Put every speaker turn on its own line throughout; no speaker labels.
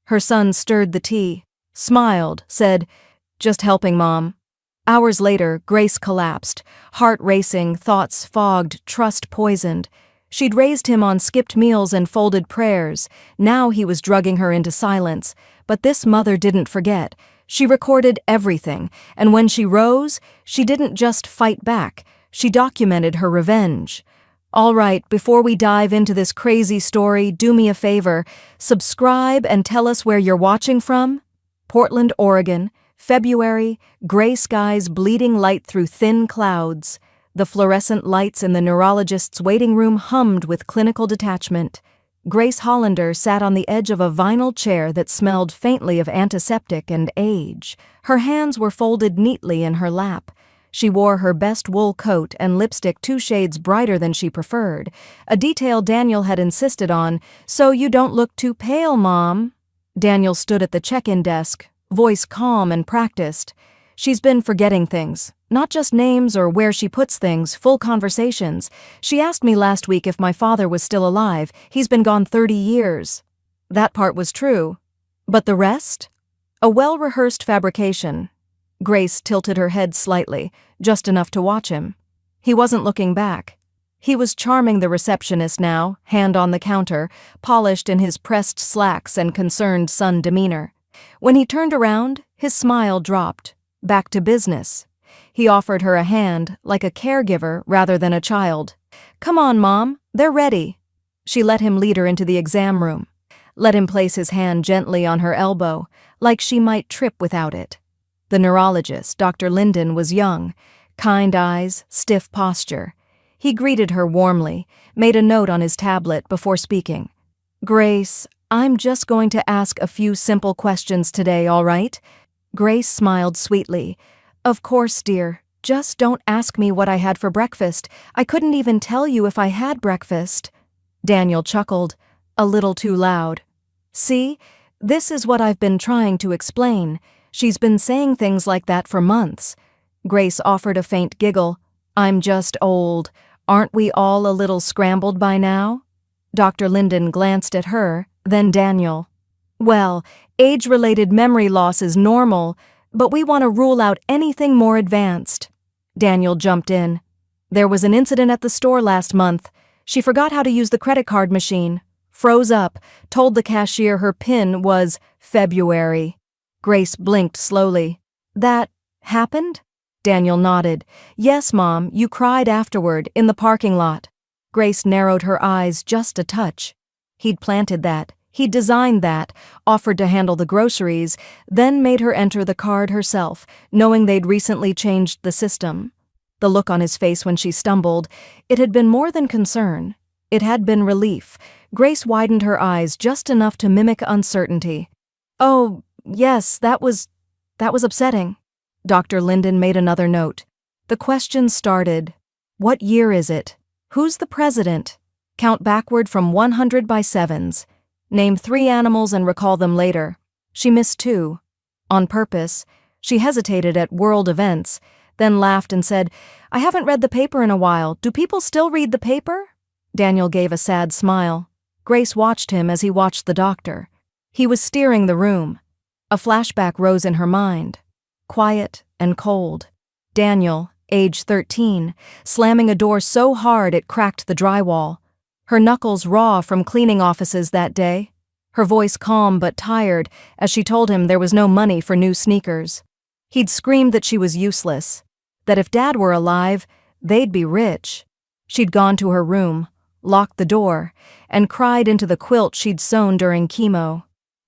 Her son stirred the tea, smiled, said, "Just helping, Mom." Hours later, Grace collapsed, heart racing, thoughts fogged, trust poisoned. She'd raised him on skipped meals and folded prayers. Now he was drugging her into silence. But this mother didn't forget. She recorded everything, and when she rose, she didn't just fight back. She documented her revenge. All right, before we dive into this crazy story, do me a favor. Subscribe and tell us where you're watching from. Portland, Oregon, February, gray skies bleeding light through thin clouds. The fluorescent lights in the neurologist's waiting room hummed with clinical detachment. Grace Hollander sat on the edge of a vinyl chair that smelled faintly of antiseptic and age. Her hands were folded neatly in her lap. She wore her best wool coat and lipstick 2 shades brighter than she preferred, a detail Daniel had insisted on. "So you don't look too pale, Mom." Daniel stood at the check-in desk, voice calm and practiced. "She's been forgetting things. Not just names or where she puts things, full conversations. She asked me last week if my father was still alive. He's been gone 30 years. That part was true. But the rest? A well-rehearsed fabrication. Grace tilted her head slightly, just enough to watch him. He wasn't looking back. He was charming the receptionist now, hand on the counter, polished in his pressed slacks and concerned son demeanor. When he turned around, his smile dropped. Back to business. He offered her a hand, like a caregiver rather than a child. "Come on, Mom, they're ready." She let him lead her into the exam room. Let him place his hand gently on her elbow, like she might trip without it. The neurologist, Dr. Linden, was young, kind eyes, stiff posture. He greeted her warmly, made a note on his tablet before speaking. "Grace, I'm just going to ask a few simple questions today, all right?" Grace smiled sweetly. "Of course, dear. Just don't ask me what I had for breakfast. I couldn't even tell you if I had breakfast." Daniel chuckled, a little too loud. "See, this is what I've been trying to explain. She's been saying things like that for months." Grace offered a faint giggle. "I'm just old. Aren't we all a little scrambled by now?" Dr. Linden glanced at her, then Daniel. "Well, age-related memory loss is normal, but we want to rule out anything more advanced." Daniel jumped in. "There was an incident at the store last month. She forgot how to use the credit card machine, froze up, told the cashier her PIN was February." Grace blinked slowly. "That happened?" Daniel nodded. "Yes, Mom, you cried afterward, in the parking lot." Grace narrowed her eyes just a touch. He'd planted that. He'd designed that, offered to handle the groceries, then made her enter the card herself, knowing they'd recently changed the system. The look on his face when she stumbled, it had been more than concern. It had been relief. Grace widened her eyes just enough to mimic uncertainty. "Oh, yes, that was upsetting." Dr. Linden made another note. The questions started. "What year is it? Who's the president? Count backward from 100 by sevens. Name 3 animals and recall them later." She missed 2. On purpose, she hesitated at world events, then laughed and said, "I haven't read the paper in a while. Do people still read the paper?" Daniel gave a sad smile. Grace watched him as he watched the doctor. He was steering the room. A flashback rose in her mind. Quiet and cold. Daniel, age 13, slamming a door so hard it cracked the drywall. Her knuckles raw from cleaning offices that day. Her voice calm but tired as she told him there was no money for new sneakers. He'd screamed that she was useless, that if Dad were alive, they'd be rich. She'd gone to her room, locked the door, and cried into the quilt she'd sewn during chemo.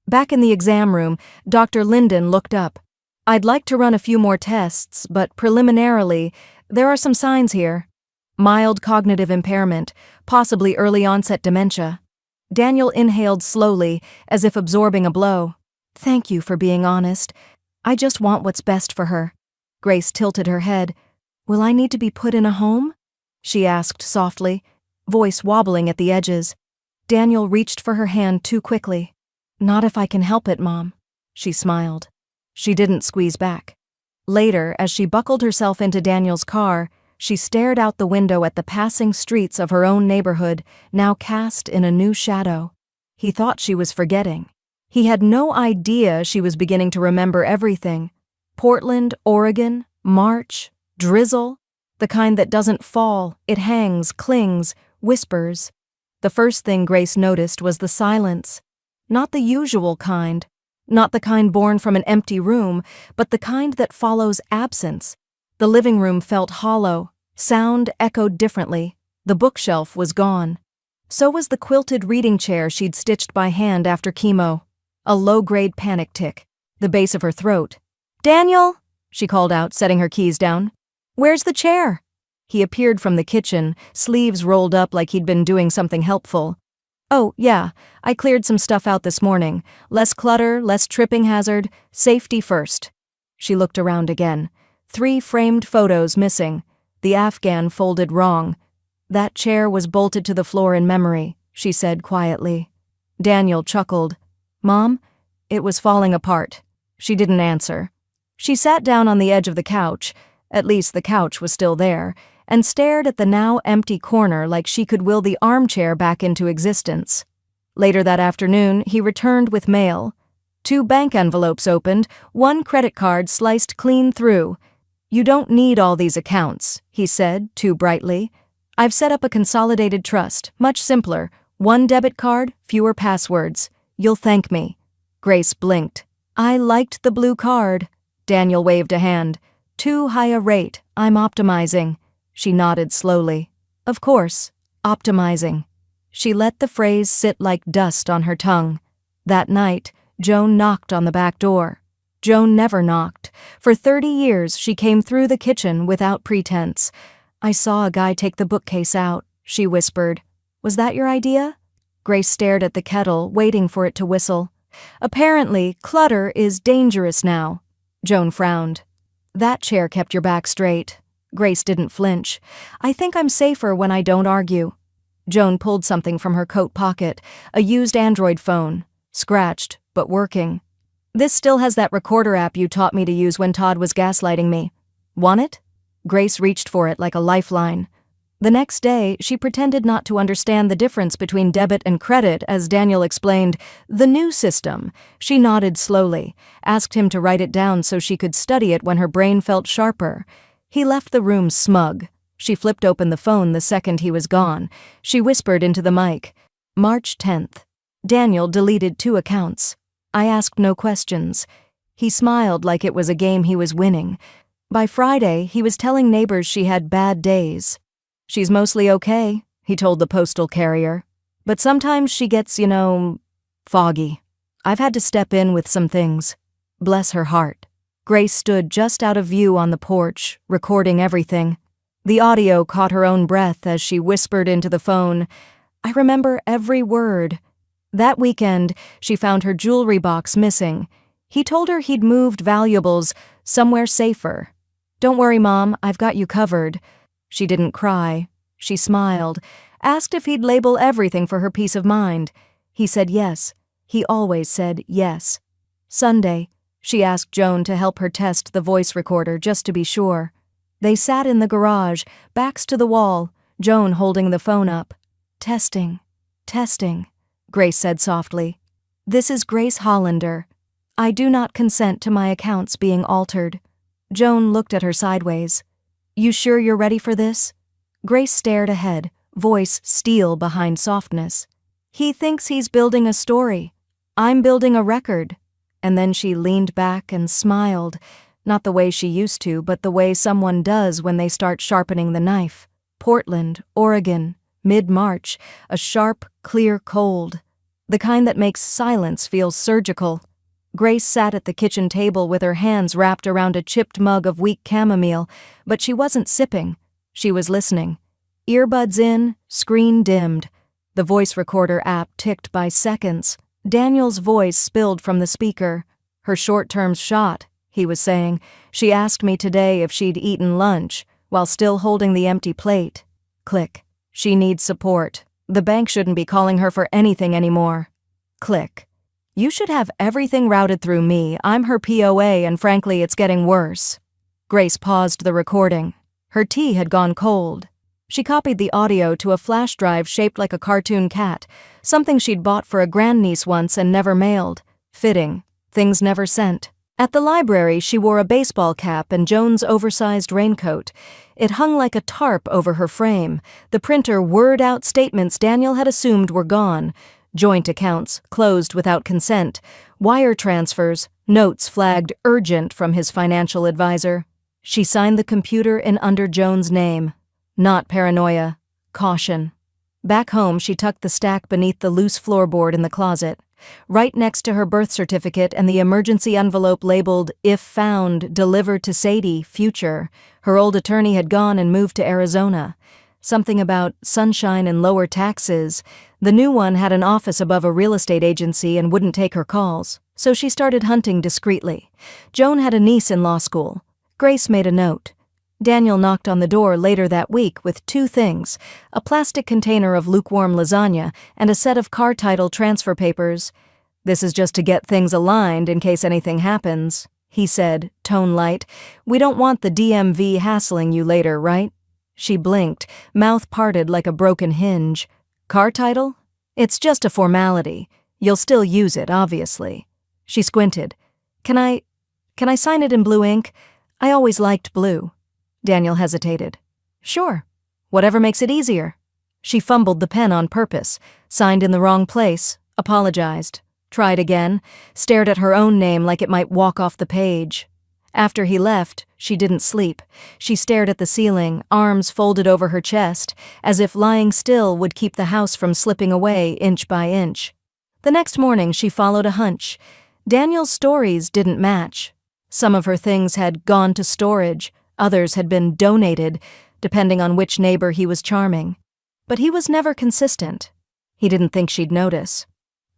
Back in the exam room, Dr. Linden looked up. "I'd like to run a few more tests, but preliminarily, there are some signs here. Mild cognitive impairment, possibly early-onset dementia." Daniel inhaled slowly, as if absorbing a blow. "Thank you for being honest. I just want what's best for her." Grace tilted her head. "Will I need to be put in a home?" she asked softly, voice wobbling at the edges. Daniel reached for her hand too quickly. "Not if I can help it, Mom," she smiled. She didn't squeeze back. Later, as she buckled herself into Daniel's car, she stared out the window at the passing streets of her own neighborhood, now cast in a new shadow. He thought she was forgetting. He had no idea she was beginning to remember everything. Portland, Oregon, March, drizzle, the kind that doesn't fall, it hangs, clings, whispers. The first thing Grace noticed was the silence. Not the usual kind, not the kind born from an empty room, but the kind that follows absence. The living room felt hollow, sound echoed differently, the bookshelf was gone. So was the quilted reading chair she'd stitched by hand after chemo. A low-grade panic tick, the base of her throat. "Daniel!" she called out, setting her keys down. "Where's the chair?" He appeared from the kitchen, sleeves rolled up like he'd been doing something helpful. "Oh, yeah, I cleared some stuff out this morning. Less clutter, less tripping hazard, safety first." She looked around again. 3 framed photos missing. The Afghan folded wrong. "That chair was bolted to the floor in memory," she said quietly. Daniel chuckled. "Mom, it was falling apart." She didn't answer. She sat down on the edge of the couch, at least the couch was still there, and stared at the now empty corner like she could will the armchair back into existence. Later that afternoon, he returned with mail. 2 bank envelopes opened, 1 credit card sliced clean through. "You don't need all these accounts," he said, too brightly. "I've set up a consolidated trust, much simpler. 1 debit card, fewer passwords. You'll thank me." Grace blinked. "I liked the blue card." Daniel waved a hand. "Too high a rate. I'm optimizing." She nodded slowly. "Of course, optimizing." She let the phrase sit like dust on her tongue. That night, Joan knocked on the back door. Joan never knocked. For 30 years, she came through the kitchen without pretense. "I saw a guy take the bookcase out," she whispered. "Was that your idea?" Grace stared at the kettle, waiting for it to whistle. "Apparently, clutter is dangerous now." Joan frowned. "That chair kept your back straight." Grace didn't flinch. "I think I'm safer when I don't argue." Joan pulled something from her coat pocket, a used Android phone. Scratched, but working. "This still has that recorder app you taught me to use when Todd was gaslighting me. Want it?" Grace reached for it like a lifeline. The next day, she pretended not to understand the difference between debit and credit as Daniel explained, "The new system." She nodded slowly, asked him to write it down so she could study it when her brain felt sharper. He left the room smug. She flipped open the phone the second he was gone. She whispered into the mic. March 10th. Daniel deleted 2 accounts. I asked no questions. He smiled like it was a game he was winning. By Friday, he was telling neighbors she had bad days. "She's mostly okay," he told the postal carrier. "But sometimes she gets, foggy. I've had to step in with some things." Bless her heart. Grace stood just out of view on the porch, recording everything. The audio caught her own breath as she whispered into the phone, "I remember every word." That weekend, she found her jewelry box missing. He told her he'd moved valuables somewhere safer. "Don't worry, Mom, I've got you covered." She didn't cry. She smiled, asked if he'd label everything for her peace of mind. He said yes. He always said yes. Sunday, she asked Joan to help her test the voice recorder just to be sure. They sat in the garage, backs to the wall, Joan holding the phone up. "Testing, testing," Grace said softly. "This is Grace Hollander. I do not consent to my accounts being altered." Joan looked at her sideways. "You sure you're ready for this?" Grace stared ahead, voice steel behind softness. "He thinks he's building a story. I'm building a record." And then she leaned back and smiled, not the way she used to, but the way someone does when they start sharpening the knife. Portland, Oregon, mid-March, a sharp, clear cold. The kind that makes silence feel surgical. Grace sat at the kitchen table with her hands wrapped around a chipped mug of weak chamomile, but she wasn't sipping. She was listening. Earbuds in, screen dimmed. The voice recorder app ticked by seconds. Daniel's voice spilled from the speaker. "Her short-term's shot," he was saying. "She asked me today if she'd eaten lunch, while still holding the empty plate." Click. "She needs support. The bank shouldn't be calling her for anything anymore." Click. "You should have everything routed through me. I'm her POA, and frankly, it's getting worse." Grace paused the recording. Her tea had gone cold. She copied the audio to a flash drive shaped like a cartoon cat, something she'd bought for a grandniece once and never mailed. Fitting. Things never sent. At the library, she wore a baseball cap and Joan's oversized raincoat. It hung like a tarp over her frame. The printer whirred out statements Daniel had assumed were gone. Joint accounts, closed without consent. Wire transfers, notes flagged urgent from his financial advisor. She signed the computer in under Joan's name. Not paranoia. Caution. Back home, she tucked the stack beneath the loose floorboard in the closet. Right next to her birth certificate and the emergency envelope labeled, "If found, delivered to Sadie, future." Her old attorney had gone and moved to Arizona. Something about sunshine and lower taxes. The new one had an office above a real estate agency and wouldn't take her calls, so she started hunting discreetly. Joan had a niece in law school. Grace made a note. Daniel knocked on the door later that week with two things: a plastic container of lukewarm lasagna and a set of car title transfer papers. "This is just to get things aligned in case anything happens," he said, tone light. "We don't want the DMV hassling you later, right?" She blinked, mouth parted like a broken hinge. "Car title? It's just a formality. You'll still use it, obviously." She squinted. Can I sign it in blue ink? I always liked blue." Daniel hesitated. "Sure. Whatever makes it easier." She fumbled the pen on purpose, signed in the wrong place, apologized, tried again, stared at her own name like it might walk off the page. After he left, she didn't sleep. She stared at the ceiling, arms folded over her chest, as if lying still would keep the house from slipping away inch by inch. The next morning, she followed a hunch. Daniel's stories didn't match. Some of her things had gone to storage, others had been donated, depending on which neighbor he was charming. But he was never consistent. He didn't think she'd notice.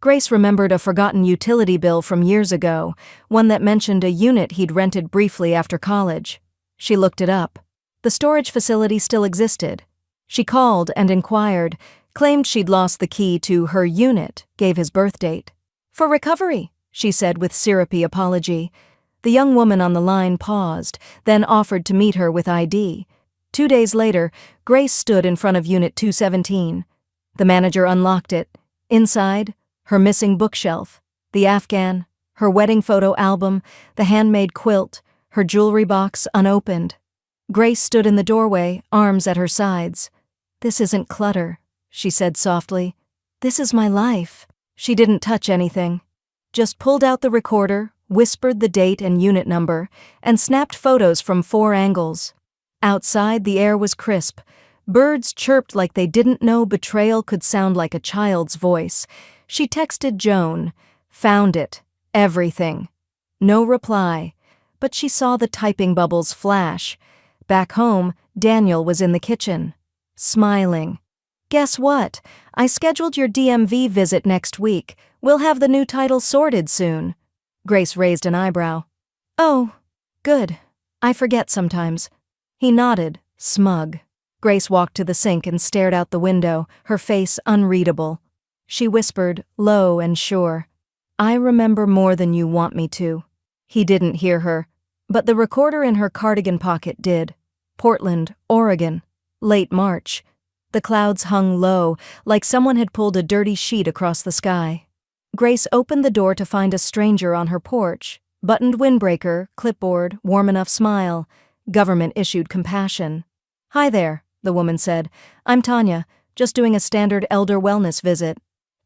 Grace remembered a forgotten utility bill from years ago, one that mentioned a unit he'd rented briefly after college. She looked it up. The storage facility still existed. She called and inquired, claimed she'd lost the key to her unit, gave his birth date. "For recovery," she said with syrupy apology. The young woman on the line paused, then offered to meet her with ID. 2 days later, Grace stood in front of Unit 217. The manager unlocked it. Inside, her missing bookshelf, the Afghan, her wedding photo album, the handmade quilt, her jewelry box unopened. Grace stood in the doorway, arms at her sides. "This isn't clutter," she said softly. "This is my life." She didn't touch anything, just pulled out the recorder, whispered the date and unit number, and snapped photos from 4 angles. Outside, the air was crisp. Birds chirped like they didn't know betrayal could sound like a child's voice. She texted Joan. "Found it. Everything." No reply, but she saw the typing bubbles flash. Back home, Daniel was in the kitchen, smiling. "Guess what? I scheduled your DMV visit next week. We'll have the new title sorted soon." Grace raised an eyebrow. "Oh, good. I forget sometimes." He nodded, smug. Grace walked to the sink and stared out the window, her face unreadable. She whispered, low and sure, "I remember more than you want me to." He didn't hear her, but the recorder in her cardigan pocket did. Portland, Oregon. Late March. The clouds hung low, like someone had pulled a dirty sheet across the sky. Grace opened the door to find a stranger on her porch. Buttoned windbreaker, clipboard, warm enough smile. Government-issued compassion. "Hi there," the woman said. "I'm Tanya, just doing a standard elder wellness visit."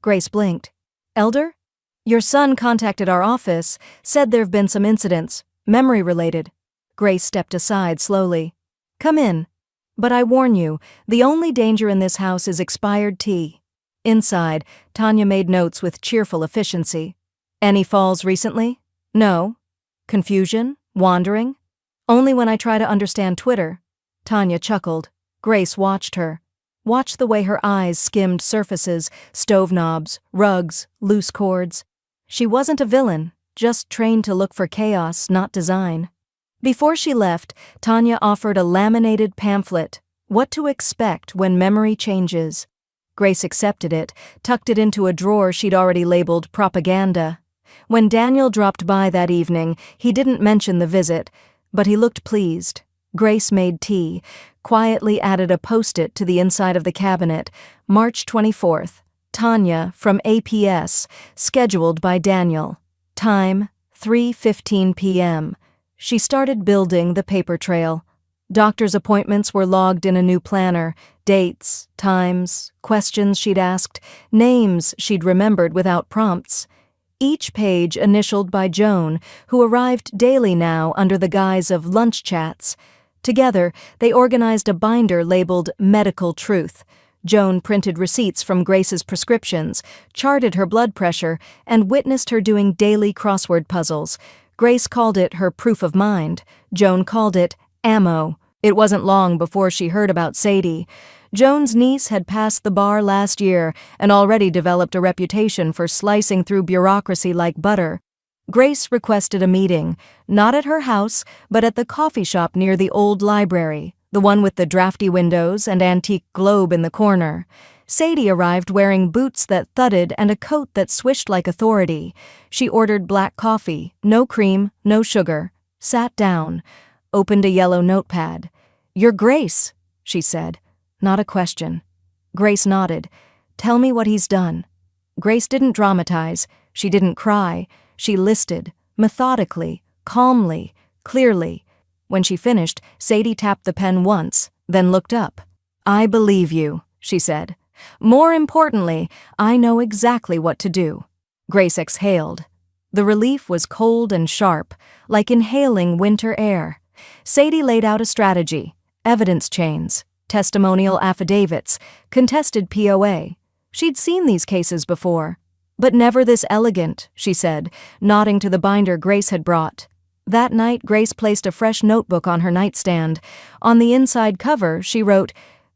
Grace blinked. "Elder? Your son contacted our office, said there've been some incidents, memory-related." Grace stepped aside slowly. "Come in. But I warn you, the only danger in this house is expired tea." Inside, Tanya made notes with cheerful efficiency. "Any falls recently? No. Confusion? Wandering? Only when I try to understand Twitter." Tanya chuckled. Grace watched her. Watched the way her eyes skimmed surfaces, stove knobs, rugs, loose cords. She wasn't a villain, just trained to look for chaos, not design. Before she left, Tanya offered a laminated pamphlet, What to Expect When Memory Changes. Grace accepted it, tucked it into a drawer she'd already labeled propaganda. When Daniel dropped by that evening, he didn't mention the visit, but he looked pleased. Grace made tea, quietly added a post-it to the inside of the cabinet, March 24th, Tanya from APS, scheduled by Daniel. Time, 3:15 p.m. She started building the paper trail. Doctor's appointments were logged in a new planner, dates, times, questions she'd asked, names she'd remembered without prompts. Each page initialed by Joan, who arrived daily now under the guise of lunch chats. Together, they organized a binder labeled Medical Truth. Joan printed receipts from Grace's prescriptions, charted her blood pressure, and witnessed her doing daily crossword puzzles. Grace called it her proof of mind. Joan called it ammo. It wasn't long before she heard about Sadie. Joan's niece had passed the bar last year and already developed a reputation for slicing through bureaucracy like butter. Grace requested a meeting, not at her house, but at the coffee shop near the old library, the one with the drafty windows and antique globe in the corner. Sadie arrived wearing boots that thudded and a coat that swished like authority. She ordered black coffee, no cream, no sugar, sat down, opened a yellow notepad. "You're Grace," she said. Not a question. Grace nodded. "Tell me what he's done." Grace didn't dramatize. She didn't cry. She listed, methodically, calmly, clearly. When she finished, Sadie tapped the pen once, then looked up. "I believe you," she said. "More importantly, I know exactly what to do." Grace exhaled. The relief was cold and sharp, like inhaling winter air. Sadie laid out a strategy: evidence chains, testimonial affidavits, contested POA. She'd seen these cases before, but never this elegant, she said, nodding to the binder Grace had brought. That night, Grace placed a fresh notebook on her nightstand. On the inside cover, she wrote,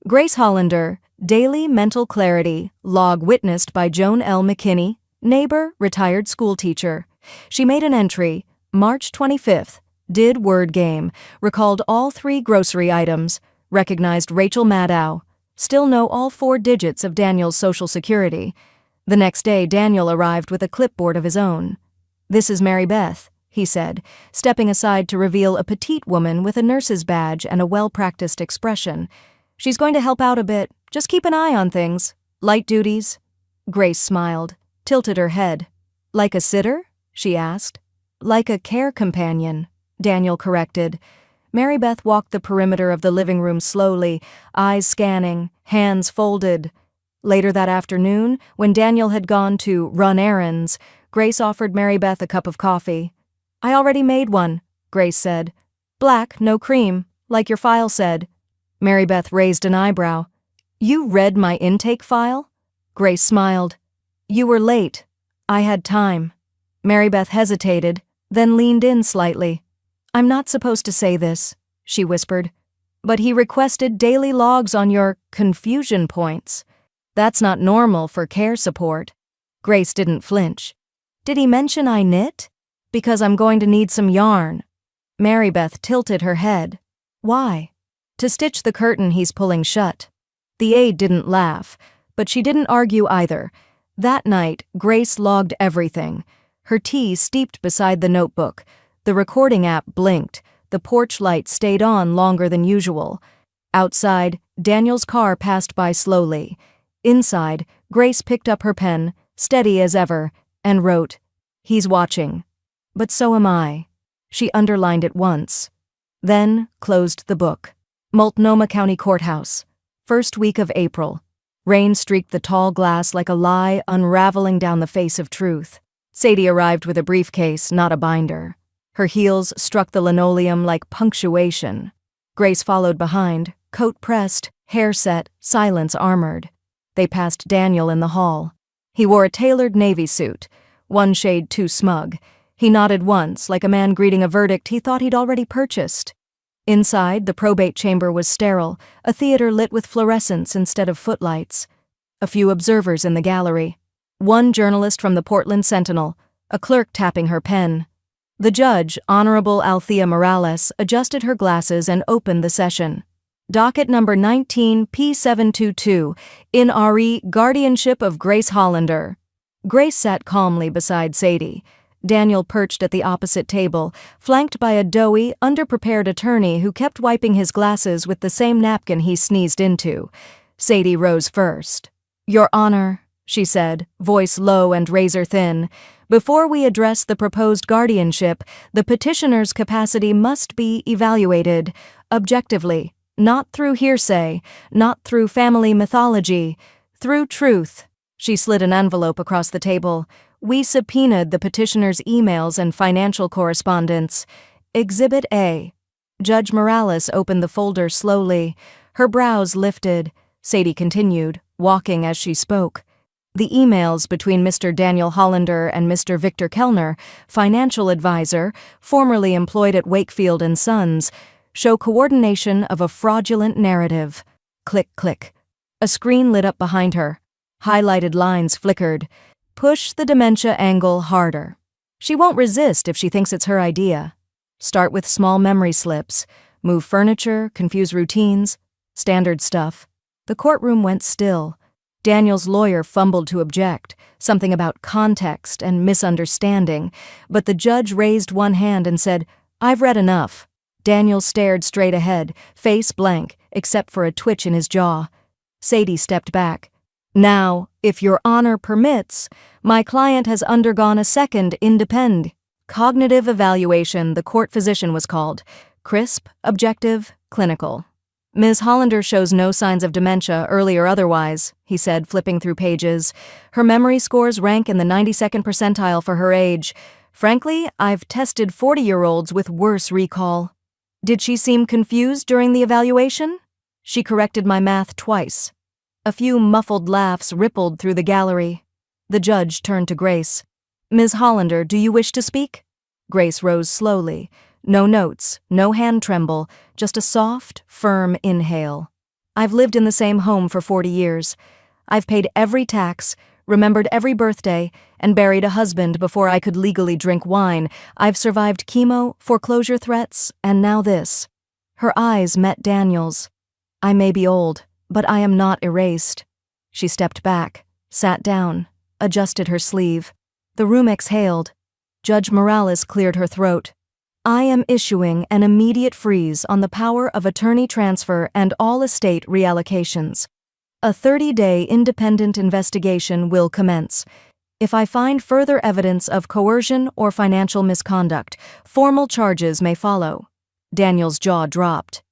"Grace Hollander, daily mental clarity, log witnessed by Joan L. McKinney, neighbor, retired schoolteacher." She made an entry, March 25th, did word game, recalled all 3 grocery items, recognized Rachel Maddow, still know all 4 digits of Daniel's social security. The next day, Daniel arrived with a clipboard of his own. "This is Mary Beth," he said, stepping aside to reveal a petite woman with a nurse's badge and a well-practiced expression. "She's going to help out a bit. Just keep an eye on things. Light duties." Grace smiled, tilted her head. "Like a sitter?" she asked. "Like a care companion," Daniel corrected. Mary Beth walked the perimeter of the living room slowly, eyes scanning, hands folded. Later that afternoon, when Daniel had gone to run errands, Grace offered Mary Beth a cup of coffee. "I already made one," Grace said. "Black, no cream, like your file said." Mary Beth raised an eyebrow. "You read my intake file?" Grace smiled. "You were late. I had time." Mary Beth hesitated, then leaned in slightly. "I'm not supposed to say this," she whispered, "but he requested daily logs on your confusion points. That's not normal for care support." Grace didn't flinch. "Did he mention I knit? Because I'm going to need some yarn." Mary Beth tilted her head. "Why?" "To stitch the curtain he's pulling shut." The aide didn't laugh, but she didn't argue either. That night, Grace logged everything. Her tea steeped beside the notebook. The recording app blinked. The porch light stayed on longer than usual. Outside, Daniel's car passed by slowly. Inside, Grace picked up her pen, steady as ever, and wrote, "He's watching. But so am I." She underlined it once. Then closed the book. Multnomah County Courthouse. First week of April. Rain streaked the tall glass like a lie unraveling down the face of truth. Sadie arrived with a briefcase, not a binder. Her heels struck the linoleum like punctuation. Grace followed behind, coat pressed, hair set, silence armored. They passed Daniel in the hall. He wore a tailored navy suit, one shade too smug. He nodded once, like a man greeting a verdict he thought he'd already purchased. Inside, the probate chamber was sterile, a theater lit with fluorescents instead of footlights. A few observers in the gallery. One journalist from the Portland Sentinel, a clerk tapping her pen. The judge, Honorable Althea Morales, adjusted her glasses and opened the session. Docket number 19 P722, in RE Guardianship of Grace Hollander. Grace sat calmly beside Sadie. Daniel perched at the opposite table, flanked by a doughy, underprepared attorney who kept wiping his glasses with the same napkin he sneezed into. Sadie rose first. "Your Honor," she said, voice low and razor-thin. Before we address the proposed guardianship, the petitioner's capacity must be evaluated objectively, not through hearsay, not through family mythology, through truth. She slid an envelope across the table. We subpoenaed the petitioner's emails and financial correspondence. Exhibit A. Judge Morales opened the folder slowly. Her brows lifted. Sadie continued, walking as she spoke. The emails between Mr. Daniel Hollander and Mr. Victor Kellner, financial advisor, formerly employed at Wakefield and Sons, show coordination of a fraudulent narrative. Click, click. A screen lit up behind her. Highlighted lines flickered. Push the dementia angle harder. She won't resist if she thinks it's her idea. Start with small memory slips. Move furniture, confuse routines. Standard stuff. The courtroom went still. Daniel's lawyer fumbled to object, something about context and misunderstanding, but the judge raised one hand and said, "I've read enough." Daniel stared straight ahead, face blank, except for a twitch in his jaw. Sadie stepped back. "Now, if your honor permits, my client has undergone a second independent cognitive evaluation. The court physician was called. Crisp, objective, clinical. Ms. Hollander shows no signs of dementia, early or otherwise," he said, flipping through pages. "Her memory scores rank in the 92nd percentile for her age. Frankly, I've tested 40-year-olds with worse recall." "Did she seem confused during the evaluation?" "She corrected my math twice." A few muffled laughs rippled through the gallery. The judge turned to Grace. "Ms. Hollander, do you wish to speak?" Grace rose slowly. No notes, no hand tremble, just a soft, firm inhale. "I've lived in the same home for 40 years. I've paid every tax, remembered every birthday, and buried a husband before I could legally drink wine. I've survived chemo, foreclosure threats, and now this." Her eyes met Daniel's. "I may be old, but I am not erased." She stepped back, sat down, adjusted her sleeve. The room exhaled. Judge Morales cleared her throat. "I am issuing an immediate freeze on the power of attorney transfer and all estate reallocations. A 30-day independent investigation will commence. If I find further evidence of coercion or financial misconduct, formal charges may follow." Daniel's jaw dropped.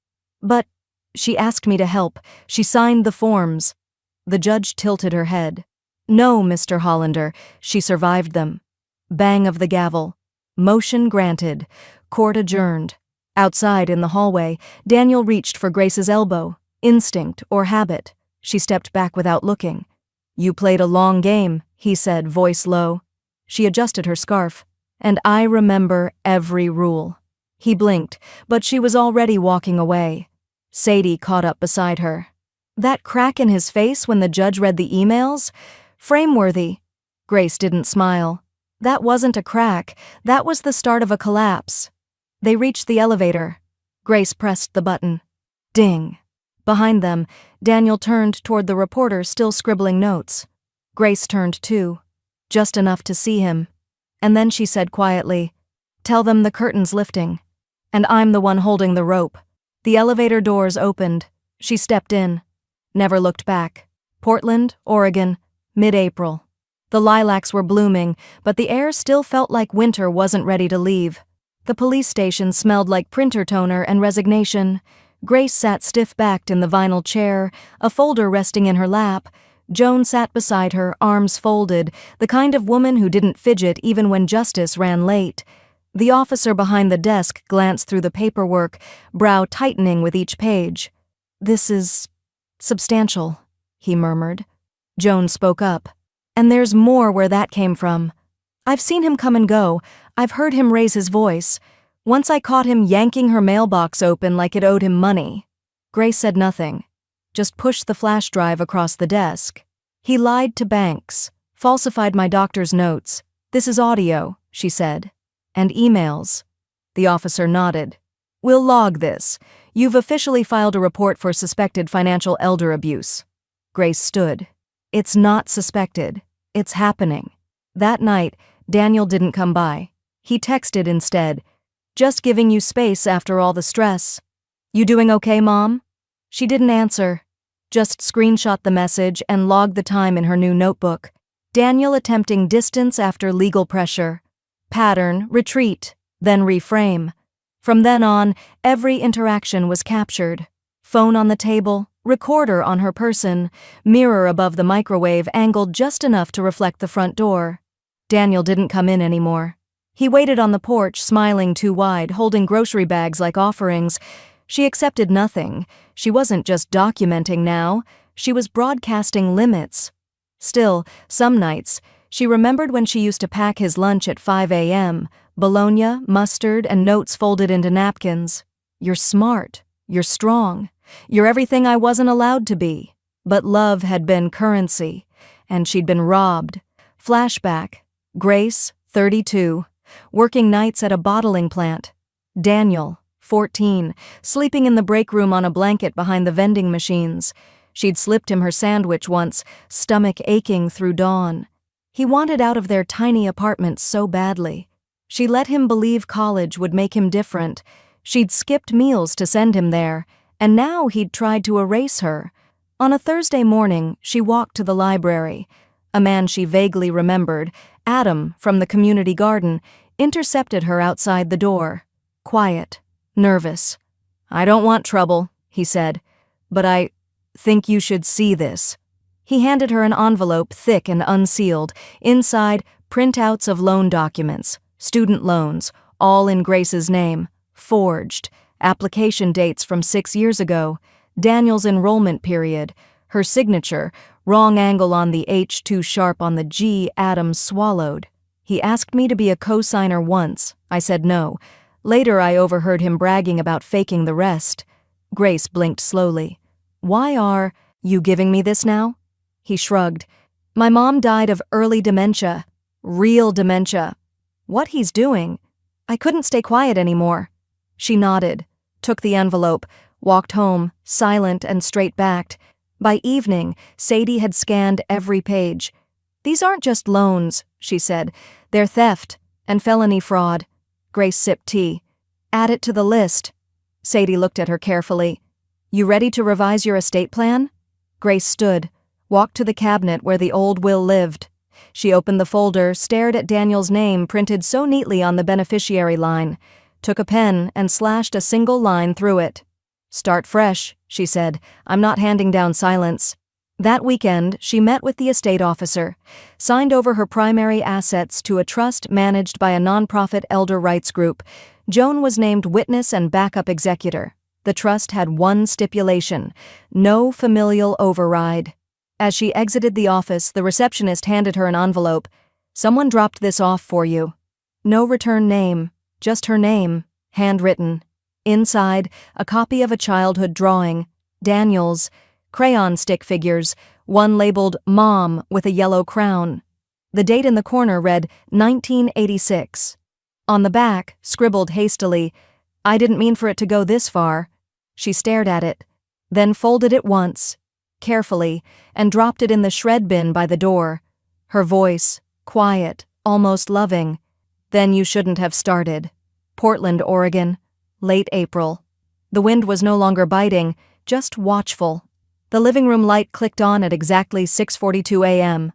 "But," she asked me to help. She signed the forms." The judge tilted her head. "No, Mr. Hollander, she survived them." Bang of the gavel. Motion granted. Court adjourned. Outside in the hallway, Daniel reached for Grace's elbow. Instinct or habit. She stepped back without looking. "You played a long game," he said, voice low. She adjusted her scarf. "And I remember every rule." He blinked, but she was already walking away. Sadie caught up beside her. "That crack in his face when the judge read the emails? Frameworthy." Grace didn't smile. "That wasn't a crack. That was the start of a collapse." They reached the elevator. Grace pressed the button. Ding. Behind them, Daniel turned toward the reporter still scribbling notes. Grace turned too, just enough to see him. And then she said quietly, "Tell them the curtain's lifting. And I'm the one holding the rope." The elevator doors opened. She stepped in. Never looked back. Portland, Oregon, mid-April. The lilacs were blooming, but the air still felt like winter wasn't ready to leave. The police station smelled like printer toner and resignation. Grace sat stiff-backed in the vinyl chair, a folder resting in her lap. Joan sat beside her, arms folded, the kind of woman who didn't fidget even when justice ran late. The officer behind the desk glanced through the paperwork, brow tightening with each page. "This is substantial," he murmured. Joan spoke up. "And there's more where that came from. I've seen him come and go. I've heard him raise his voice. Once I caught him yanking her mailbox open like it owed him money." Grace said nothing, just pushed the flash drive across the desk. "He lied to banks, falsified my doctor's notes. This is audio," she said. "And emails." The officer nodded. "We'll log this. You've officially filed a report for suspected financial elder abuse." Grace stood. "It's not suspected. It's happening." That night, Daniel didn't come by. He texted instead, "Just giving you space after all the stress. You doing okay, Mom?" She didn't answer, just screenshot the message and logged the time in her new notebook. Daniel attempting distance after legal pressure. Pattern, retreat, then reframe. From then on, every interaction was captured. Phone on the table, recorder on her person, mirror above the microwave angled just enough to reflect the front door. Daniel didn't come in anymore. He waited on the porch, smiling too wide, holding grocery bags like offerings. She accepted nothing. She wasn't just documenting now, she was broadcasting limits. Still, some nights, she remembered when she used to pack his lunch at 5 a.m., bologna, mustard, and notes folded into napkins. You're smart. You're strong. You're everything I wasn't allowed to be. But love had been currency, and she'd been robbed. Flashback. Grace, 32, working nights at a bottling plant. Daniel, 14, sleeping in the break room on a blanket behind the vending machines. She'd slipped him her sandwich once, stomach aching through dawn. He wanted out of their tiny apartment so badly. She let him believe college would make him different. She'd skipped meals to send him there, and now he'd tried to erase her. On a Thursday morning, she walked to the library. A man she vaguely remembered, Adam, from the community garden, intercepted her outside the door. Quiet, nervous. "I don't want trouble," he said, "but I think you should see this." He handed her an envelope thick and unsealed. Inside, printouts of loan documents, student loans, all in Grace's name, forged, application dates from 6 years ago, Daniel's enrollment period, her signature, wrong angle on the H, too sharp on the G, Adam swallowed. "He asked me to be a co-signer once. I said no. Later I overheard him bragging about faking the rest." Grace blinked slowly. "Why are you giving me this now?" He shrugged. "My mom died of early dementia. Real dementia." "What he's doing?" "I couldn't stay quiet anymore." She nodded, took the envelope, walked home, silent and straight-backed. By evening, Sadie had scanned every page. "These aren't just loans," she said. "They're theft and felony fraud." Grace sipped tea. "Add it to the list." Sadie looked at her carefully. "You ready to revise your estate plan?" Grace stood, walked to the cabinet where the old will lived. She opened the folder, stared at Daniel's name printed so neatly on the beneficiary line, took a pen and slashed a single line through it. "Start fresh," she said. "I'm not handing down silence." That weekend, she met with the estate officer, signed over her primary assets to a trust managed by a nonprofit elder rights group. Joan was named witness and backup executor. The trust had one stipulation: no familial override. As she exited the office, the receptionist handed her an envelope. "Someone dropped this off for you." No return name, just her name, handwritten. Inside, a copy of a childhood drawing, Daniel's, crayon stick figures, one labeled Mom with a yellow crown. The date in the corner read 1986. On the back, scribbled hastily, "I didn't mean for it to go this far." She stared at it, then folded it once, carefully, and dropped it in the shred bin by the door. Her voice, quiet, almost loving. "Then you shouldn't have started." Portland, Oregon. Late April. The wind was no longer biting, just watchful. The living room light clicked on at exactly 6:42 a.m.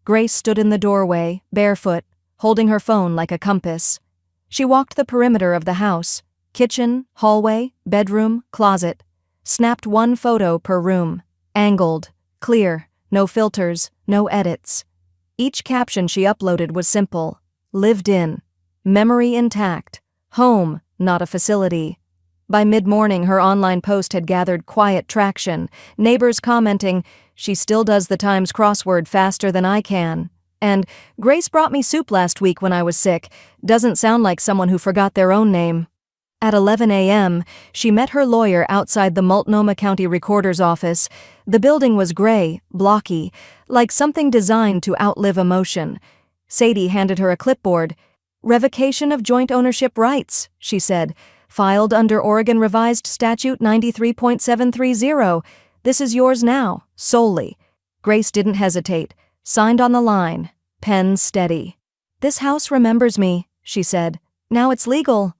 Grace stood in the doorway, barefoot, holding her phone like a compass. She walked the perimeter of the house, kitchen, hallway, bedroom, closet, snapped one photo per room, angled, clear, no filters, no edits. Each caption she uploaded was simple: lived in, memory intact, home, not a facility. By mid-morning, her online post had gathered quiet traction, neighbors commenting, "She still does the Times crossword faster than I can," and "Grace brought me soup last week when I was sick. Doesn't sound like someone who forgot their own name." At 11 a.m., she met her lawyer outside the Multnomah County Recorder's office. The building was gray, blocky, like something designed to outlive emotion. Sadie handed her a clipboard. "Revocation of joint ownership rights," she said, "filed under Oregon Revised Statute 93.730. This is yours now, solely." Grace didn't hesitate, signed on the line, pen steady. "This house remembers me," she said. "Now it's legal."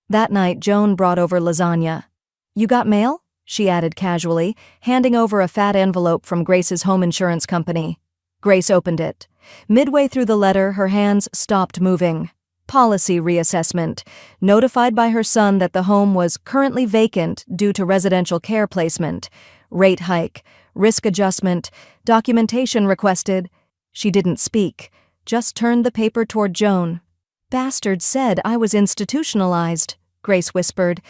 That night, Joan brought over lasagna. "You got mail?" she added casually, handing over a fat envelope from Grace's home insurance company. Grace opened it. Midway through the letter, her hands stopped moving. Policy reassessment. Notified by her son that the home was currently vacant due to residential care placement. Rate hike. Risk adjustment. Documentation requested. She didn't speak, just turned the paper toward Joan. "Bastard said I was institutionalized," Grace whispered.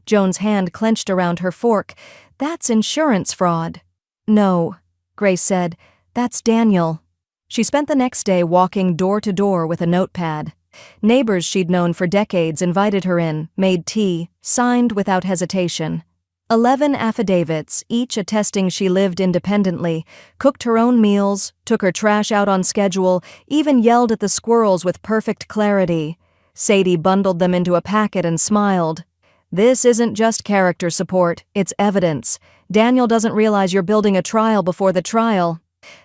Joan's hand clenched around her fork. "That's insurance fraud." "No," Grace said. "That's Daniel." She spent the next day walking door to door with a notepad. Neighbors she'd known for decades invited her in, made tea, signed without hesitation. 11 affidavits, each attesting she lived independently, cooked her own meals, took her trash out on schedule, even yelled at the squirrels with perfect clarity. Sadie bundled them into a packet and smiled. "This isn't just character support, it's evidence. Daniel doesn't realize you're building a trial before the trial."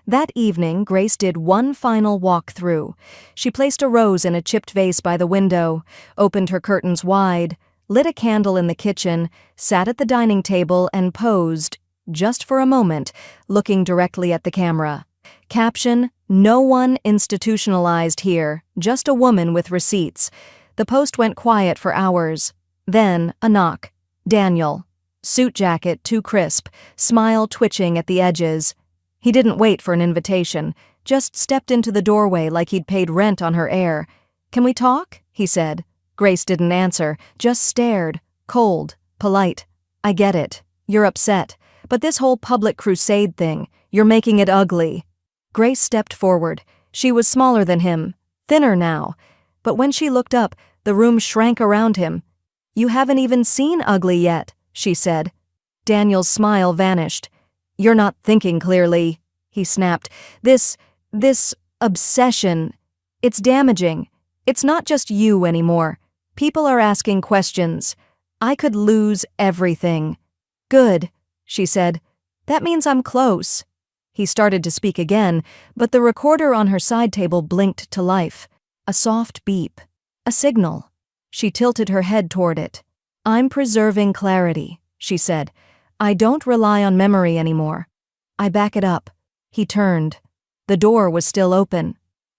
That evening, Grace did one final walk-through. She placed a rose in a chipped vase by the window, opened her curtains wide, lit a candle in the kitchen, sat at the dining table and posed, just for a moment, looking directly at the camera. Caption, "No one institutionalized here, just a woman with receipts." The post went quiet for hours. Then, a knock. Daniel. Suit jacket too crisp, smile twitching at the edges. He didn't wait for an invitation, just stepped into the doorway like he'd paid rent on her air. "Can we talk?" he said. Grace didn't answer, just stared, cold, polite. "I get it. You're upset. But this whole public crusade thing, you're making it ugly." Grace stepped forward. She was smaller than him, thinner now. But when she looked up, the room shrank around him. "You haven't even seen ugly yet," she said. Daniel's smile vanished. "You're not thinking clearly," he snapped. This obsession, it's damaging. It's not just you anymore. People are asking questions. I could lose everything." "Good," she said. "That means I'm close." He started to speak again, but the recorder on her side table blinked to life. A soft beep. A signal. She tilted her head toward it. "I'm preserving clarity," she said. "I don't rely on memory anymore. I back it up." He turned. The door was still open.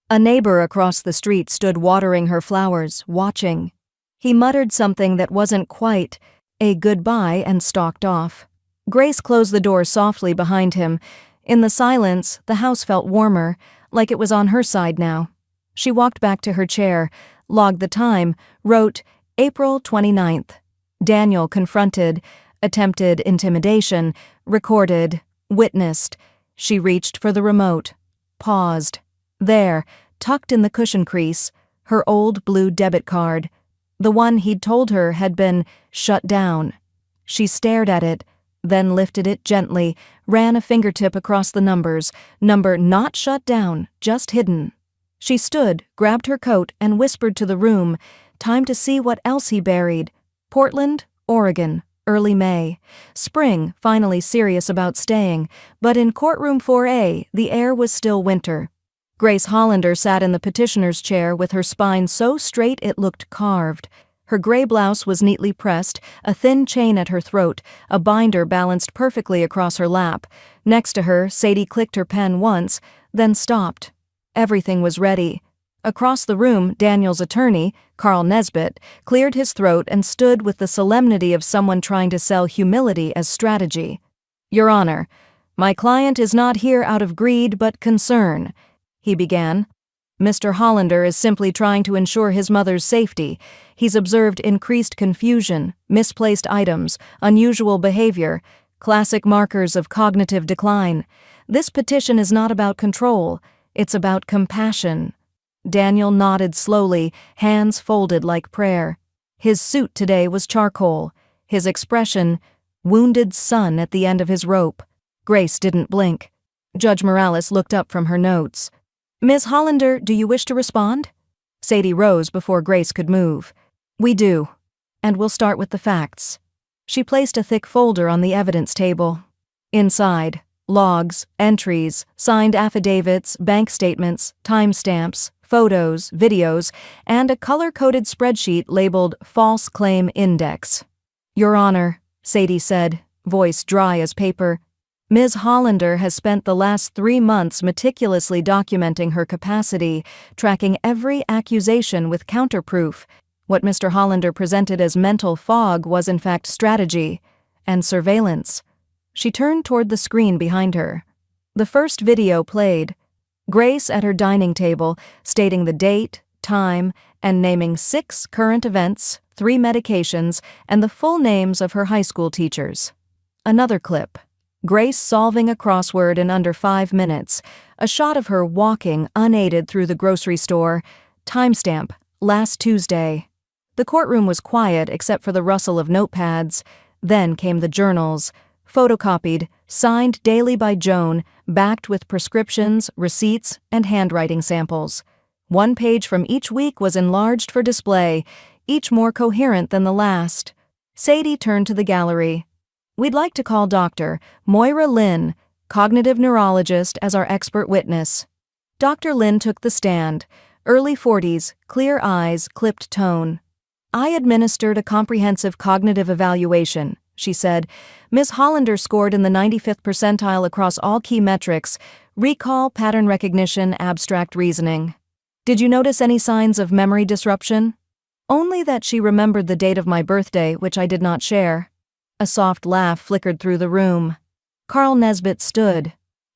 A neighbor across the street stood watering her flowers, watching. He muttered something that wasn't quite a goodbye and stalked off. Grace closed the door softly behind him. In the silence, the house felt warmer, like it was on her side now. She walked back to her chair, logged the time, wrote April 29th. Daniel confronted, attempted intimidation, recorded, witnessed. She reached for the remote, paused. There, tucked in the cushion crease, her old blue debit card, the one he'd told her had been shut down. She stared at it, then lifted it gently, ran a fingertip across the numbers, number not shut down, just hidden. She stood, grabbed her coat, and whispered to the room, time to see what else he buried. Portland, Oregon. Early May. Spring, finally serious about staying, but in courtroom 4A, the air was still winter. Grace Hollander sat in the petitioner's chair with her spine so straight it looked carved. Her gray blouse was neatly pressed, a thin chain at her throat, a binder balanced perfectly across her lap. Next to her, Sadie clicked her pen once, then stopped. Everything was ready. Across the room, Daniel's attorney, Carl Nesbitt, cleared his throat and stood with the solemnity of someone trying to sell humility as strategy. "Your Honor, my client is not here out of greed but concern," he began. "Mr. Hollander is simply trying to ensure his mother's safety. He's observed increased confusion, misplaced items, unusual behavior, classic markers of cognitive decline. This petition is not about control, it's about compassion." Daniel nodded slowly, hands folded like prayer. His suit today was charcoal. His expression, wounded son at the end of his rope. Grace didn't blink. Judge Morales looked up from her notes. "Ms. Hollander, do you wish to respond?" Sadie rose before Grace could move. "We do. And we'll start with the facts." She placed a thick folder on the evidence table. Inside, logs, entries, signed affidavits, bank statements, timestamps, photos, videos, and a color-coded spreadsheet labeled False Claim Index. "Your Honor," Sadie said, voice dry as paper, Ms. Hollander has spent the last 3 months meticulously documenting her capacity, tracking every accusation with counterproof. What Mr. Hollander presented as mental fog was in fact strategy and surveillance. She turned toward the screen behind her. The first video played. Grace at her dining table, stating the date, time, and naming 6 current events, 3 medications, and the full names of her high school teachers. Another clip. Grace solving a crossword in under 5 minutes. A shot of her walking unaided through the grocery store. Timestamp, last Tuesday. The courtroom was quiet except for the rustle of notepads. Then came the journals, photocopied, signed daily by Joan, backed with prescriptions, receipts, and handwriting samples. 1 page from each week was enlarged for display, each more coherent than the last. Sadie turned to the gallery. We'd like to call Dr. Moira Lynn, cognitive neurologist, as our expert witness. Dr. Lynn took the stand, early 40s, clear eyes, clipped tone. I administered a comprehensive cognitive evaluation, she said. Ms. Hollander scored in the 95th percentile across all key metrics: recall, pattern recognition, abstract reasoning. Did you notice any signs of memory disruption? Only that she remembered the date of my birthday, which I did not share. A soft laugh flickered through the room. Carl Nesbitt stood.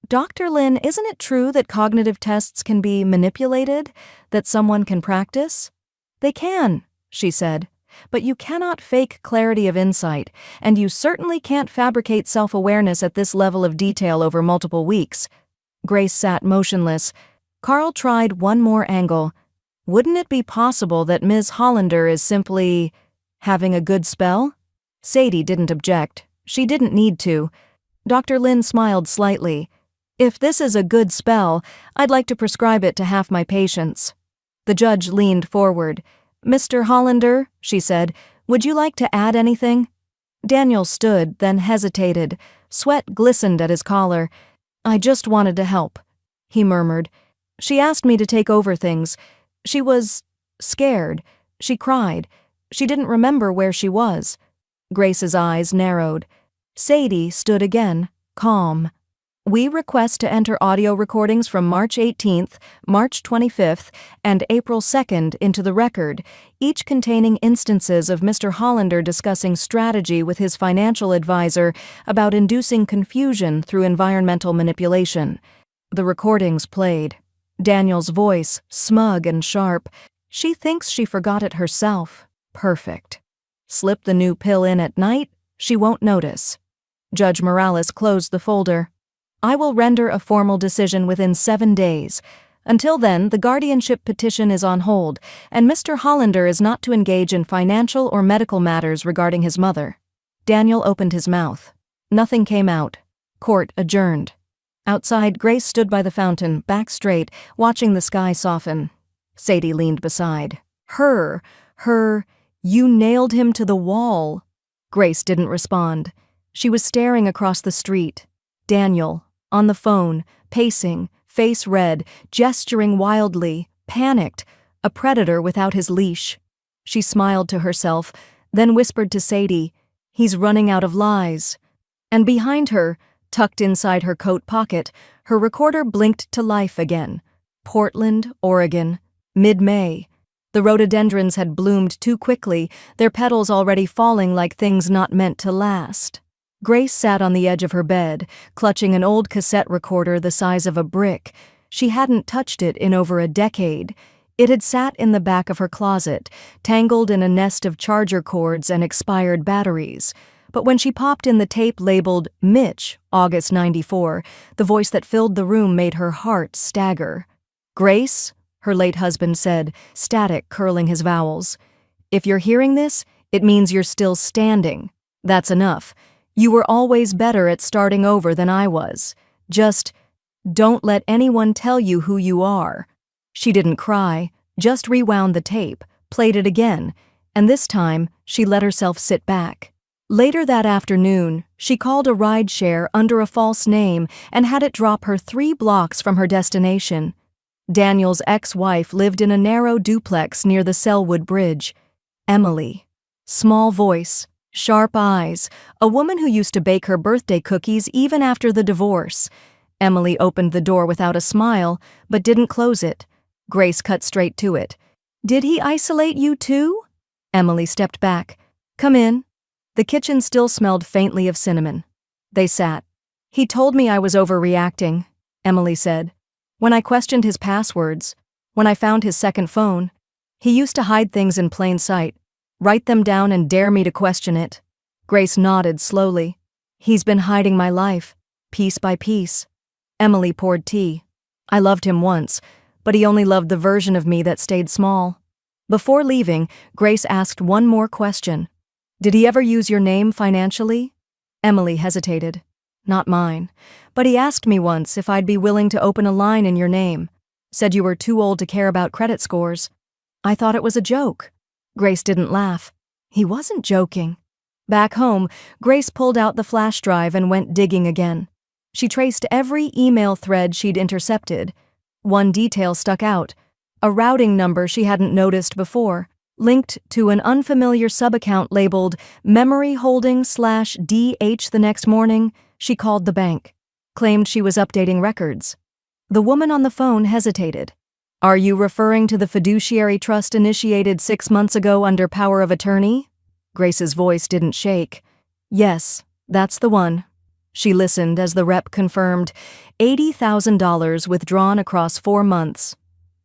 Dr. Lynn, isn't it true that cognitive tests can be manipulated, that someone can practice? They can, she said, but you cannot fake clarity of insight, and you certainly can't fabricate self-awareness at this level of detail over multiple weeks. Grace sat motionless. Carl tried one more angle. Wouldn't it be possible that Ms. Hollander is simply having a good spell? Sadie didn't object. She didn't need to. Dr. Lynn smiled slightly. If this is a good spell, I'd like to prescribe it to half my patients. The judge leaned forward. Mr. Hollander, she said, would you like to add anything? Daniel stood, then hesitated. Sweat glistened at his collar. I just wanted to help, he murmured. She asked me to take over things. She was scared. She cried. She didn't remember where she was. Grace's eyes narrowed. Sadie stood again, calm. We request to enter audio recordings from March 18th, March 25th, and April 2nd into the record, each containing instances of Mr. Hollander discussing strategy with his financial advisor about inducing confusion through environmental manipulation. The recordings played. Daniel's voice, smug and sharp. She thinks she forgot it herself. Perfect. Slip the new pill in at night, she won't notice. Judge Morales closed the folder. I will render a formal decision within 7 days. Until then, the guardianship petition is on hold, and Mr. Hollander is not to engage in financial or medical matters regarding his mother. Daniel opened his mouth. Nothing came out. Court adjourned. Outside, Grace stood by the fountain, back straight, watching the sky soften. Sadie leaned beside. You nailed him to the wall. Grace didn't respond. She was staring across the street. Daniel, on the phone, pacing, face red, gesturing wildly, panicked, a predator without his leash. She smiled to herself, then whispered to Sadie, he's running out of lies. And behind her, tucked inside her coat pocket, her recorder blinked to life again. Portland, Oregon, mid-May. The rhododendrons had bloomed too quickly, their petals already falling like things not meant to last. Grace sat on the edge of her bed, clutching an old cassette recorder the size of a brick. She hadn't touched it in over a decade. It had sat in the back of her closet, tangled in a nest of charger cords and expired batteries. But when she popped in the tape labeled Mitch, August '94, the voice that filled the room made her heart stagger. Grace, her late husband said, static curling his vowels. If you're hearing this, it means you're still standing. That's enough. You were always better at starting over than I was. Just don't let anyone tell you who you are. She didn't cry, just rewound the tape, played it again, and this time she let herself sit back. Later that afternoon, she called a rideshare under a false name and had it drop her 3 blocks from her destination. Daniel's ex-wife lived in a narrow duplex near the Selwood Bridge. Emily. Small voice, Sharp eyes, a woman who used to bake her birthday cookies even after the divorce. Emily opened the door without a smile, but didn't close it. Grace cut straight to it. "Did he isolate you too?" Emily stepped back. "Come in." The kitchen still smelled faintly of cinnamon. They sat. "He told me I was overreacting," Emily said. "When I questioned his passwords, when I found his second phone, he used to hide things in plain sight, write them down and dare me to question it." Grace nodded slowly. "He's been hiding my life, piece by piece." Emily poured tea. "I loved him once, but he only loved the version of me that stayed small." Before leaving, Grace asked one more question. "Did he ever use your name financially?" Emily hesitated. "Not mine. But he asked me once if I'd be willing to open a line in your name. Said you were too old to care about credit scores." "I thought it was a joke." Grace didn't laugh. "He wasn't joking." Back home, Grace pulled out the flash drive and went digging again. She traced every email thread she'd intercepted. One detail stuck out. A routing number she hadn't noticed before, linked to an unfamiliar subaccount labeled Memory Holding/DH. The next morning, she called the bank. Claimed she was updating records. The woman on the phone hesitated. "Are you referring to the fiduciary trust initiated 6 months ago under power of attorney?" Grace's voice didn't shake. "Yes, that's the one." She listened as the rep confirmed, $80,000 withdrawn across 4 months.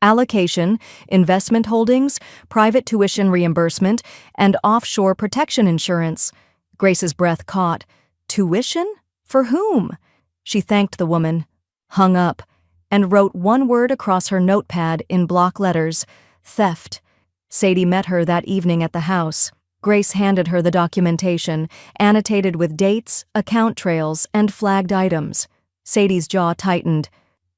Allocation, investment holdings, private tuition reimbursement, and offshore protection insurance. Grace's breath caught. Tuition? For whom? She thanked the woman, hung up, and wrote one word across her notepad in block letters: theft. Sadie met her that evening at the house. Grace handed her the documentation, annotated with dates, account trails, and flagged items. Sadie's jaw tightened.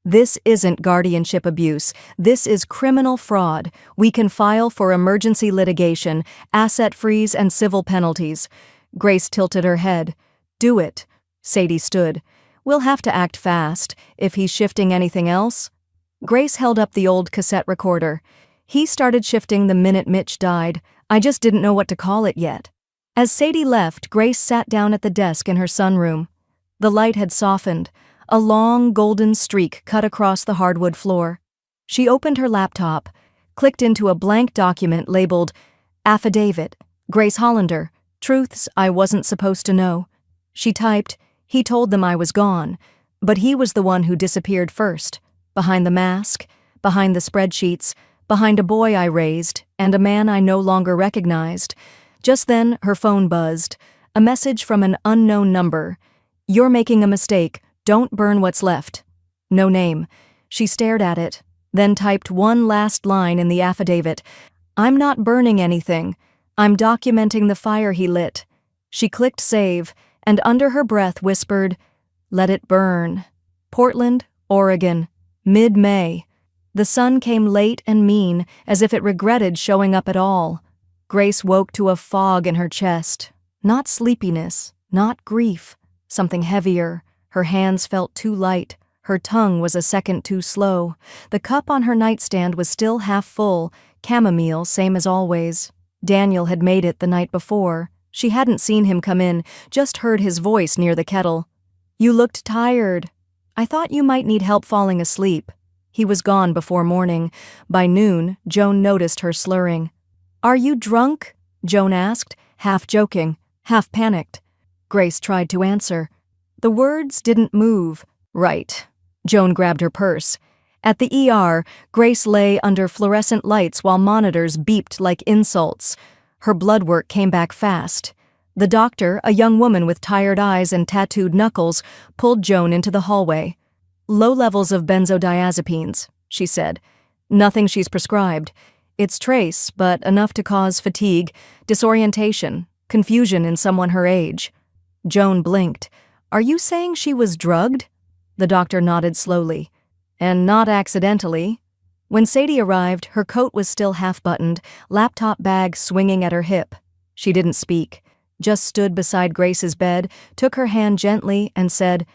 "This isn't guardianship abuse. This is criminal fraud. We can file for emergency litigation, asset freeze, and civil penalties." Grace tilted her head. "Do it." Sadie stood. "We'll have to act fast. If he's shifting anything else." Grace held up the old cassette recorder. "He started shifting the minute Mitch died. I just didn't know what to call it yet." As Sadie left, Grace sat down at the desk in her sunroom. The light had softened. A long, golden streak cut across the hardwood floor. She opened her laptop, clicked into a blank document labeled Affidavit, Grace Hollander, Truths I Wasn't Supposed to Know. She typed, "He told them I was gone, but he was the one who disappeared first. Behind the mask, behind the spreadsheets, behind a boy I raised, and a man I no longer recognized." Just then, her phone buzzed. A message from an unknown number. "You're making a mistake. Don't burn what's left." No name. She stared at it, then typed one last line in the affidavit. "I'm not burning anything. I'm documenting the fire he lit." She clicked save, and under her breath whispered, "Let it burn." Portland, Oregon, mid-May. The sun came late and mean, as if it regretted showing up at all. Grace woke to a fog in her chest. Not sleepiness, not grief. Something heavier. Her hands felt too light. Her tongue was a second too slow. The cup on her nightstand was still half full, chamomile, same as always. Daniel had made it the night before. She hadn't seen him come in, just heard his voice near the kettle. "You looked tired. I thought you might need help falling asleep." He was gone before morning. By noon, Joan noticed her slurring. "Are you drunk?" Joan asked, half joking, half panicked. Grace tried to answer. The words didn't move. "Right." Joan grabbed her purse. At the ER, Grace lay under fluorescent lights while monitors beeped like insults. Her blood work came back fast. The doctor, a young woman with tired eyes and tattooed knuckles, pulled Joan into the hallway. "Low levels of benzodiazepines," she said. "Nothing she's prescribed. It's trace, but enough to cause fatigue, disorientation, confusion in someone her age." Joan blinked. "Are you saying she was drugged?" The doctor nodded slowly. "And not accidentally." When Sadie arrived, her coat was still half-buttoned, laptop bag swinging at her hip. She didn't speak, just stood beside Grace's bed, took her hand gently, and said,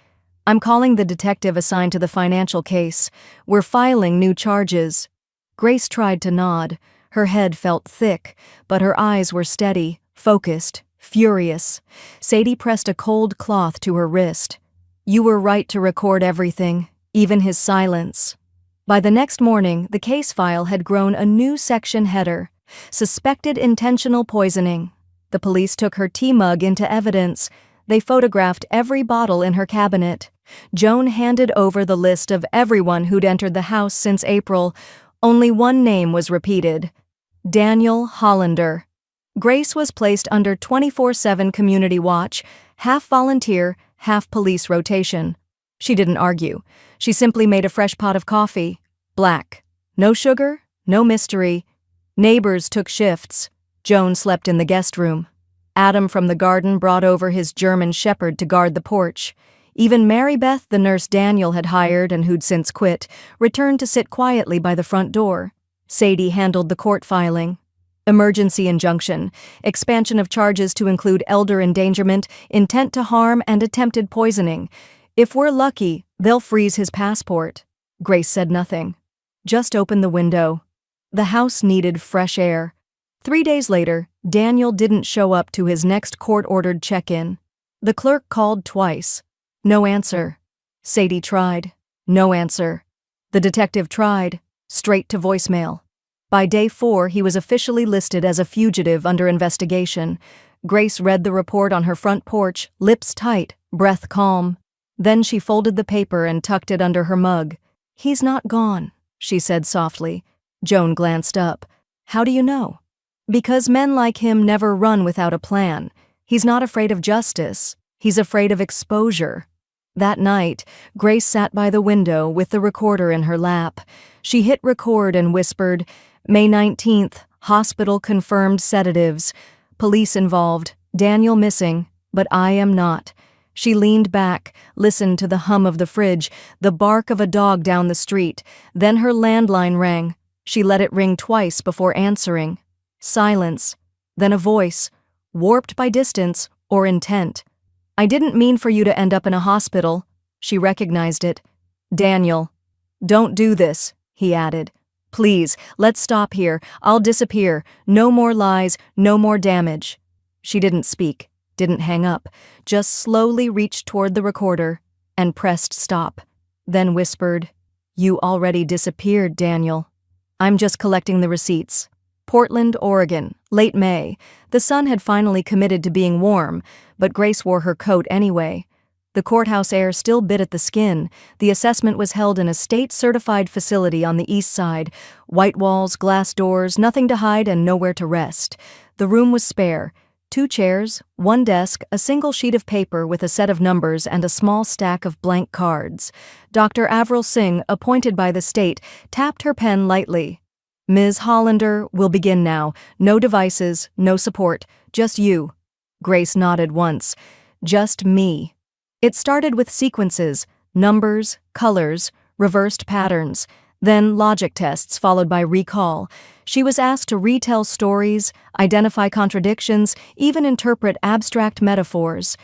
"I'm calling the detective assigned to the financial case. We're filing new charges." Grace tried to nod. Her head felt thick, but her eyes were steady, focused, Furious, Sadie pressed a cold cloth to her wrist. You were right to record everything, even his silence. By the next morning, the case file had grown a new section header: Suspected intentional poisoning. The police took her tea mug into evidence. They photographed every bottle in her cabinet. Joan handed over the list of everyone who'd entered the house since April. Only one name was repeated: Daniel Hollander. Grace was placed under 24/7 community watch, half volunteer, half police rotation. She didn't argue. She simply made a fresh pot of coffee. Black. No sugar, no mystery. Neighbors took shifts. Joan slept in the guest room. Adam from the garden brought over his German shepherd to guard the porch. Even Mary Beth, the nurse Daniel had hired and who'd since quit, returned to sit quietly by the front door. Sadie handled the court filing. Emergency injunction, expansion of charges to include elder endangerment, intent to harm, and attempted poisoning. If we're lucky, they'll freeze his passport. Grace said nothing. Just opened the window. The house needed fresh air. 3 days later, Daniel didn't show up to his next court-ordered check-in. The clerk called twice. No answer. Sadie tried. No answer. The detective tried. Straight to voicemail. By day 4, he was officially listed as a fugitive under investigation. Grace read the report on her front porch, lips tight, breath calm. Then she folded the paper and tucked it under her mug. He's not gone, she said softly. Joan glanced up. How do you know? Because men like him never run without a plan. He's not afraid of justice. He's afraid of exposure. That night, Grace sat by the window with the recorder in her lap. She hit record and whispered, May 19th, hospital confirmed sedatives. Police involved, Daniel missing, but I am not. She leaned back, listened to the hum of the fridge, the bark of a dog down the street. Then her landline rang. She let it ring twice before answering. Silence. Then a voice, warped by distance or intent. I didn't mean for you to end up in a hospital. She recognized it. Daniel. Don't do this, he added. Please, let's stop here. I'll disappear. No more lies, no more damage. She didn't speak, didn't hang up, just slowly reached toward the recorder and pressed stop. Then whispered, You already disappeared, Daniel. I'm just collecting the receipts. Portland, Oregon, late May. The sun had finally committed to being warm, but Grace wore her coat anyway. The courthouse air still bit at the skin. The assessment was held in a state-certified facility on the east side. White walls, glass doors, nothing to hide and nowhere to rest. The room was spare. 2 chairs, 1 desk, a single sheet of paper with a set of numbers and a small stack of blank cards. Dr. Avril Singh, appointed by the state, tapped her pen lightly. Ms. Hollander, we'll begin now. No devices, no support, just you. Grace nodded once. Just me. It started with sequences, numbers, colors, reversed patterns, then logic tests followed by recall. She was asked to retell stories, identify contradictions, even interpret abstract metaphors.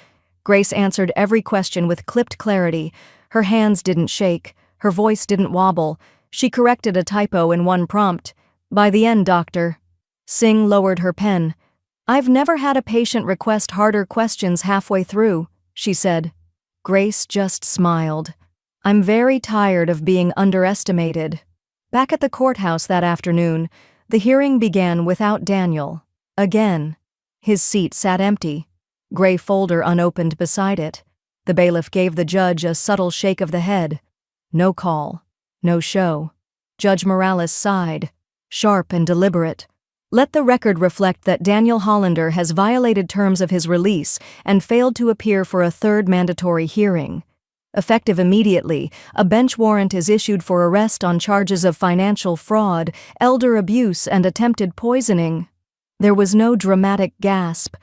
Grace answered every question with clipped clarity. Her hands didn't shake, her voice didn't wobble. She corrected a typo in one prompt. By the end, doctor. Singh lowered her pen. I've never had a patient request harder questions halfway through, she said. Grace just smiled. I'm very tired of being underestimated. Back at the courthouse that afternoon, the hearing began without Daniel. Again. His seat sat empty. Gray folder unopened beside it. The bailiff gave the judge a subtle shake of the head. No call. No show. Judge Morales sighed, sharp and deliberate. Let the record reflect that Daniel Hollander has violated terms of his release and failed to appear for a 3rd mandatory hearing. Effective immediately, a bench warrant is issued for arrest on charges of financial fraud, elder abuse, and attempted poisoning. There was no dramatic gasp,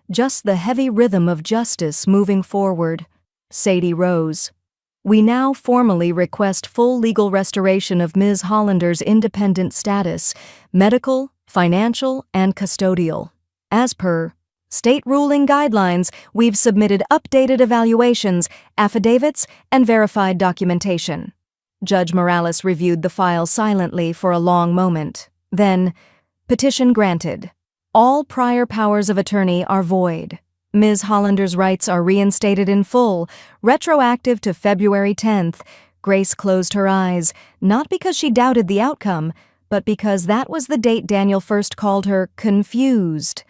just the heavy rhythm of justice moving forward. Sadie rose. We now formally request full legal restoration of Ms. Hollander's independent status, medical, financial, and custodial. As per state ruling guidelines, we've submitted updated evaluations, affidavits, and verified documentation. Judge Morales reviewed the file silently for a long moment. Then, petition granted. All prior powers of attorney are void. Ms. Hollander's rights are reinstated in full, retroactive to February 10th. Grace closed her eyes, not because she doubted the outcome, but because that was the date Daniel first called her confused.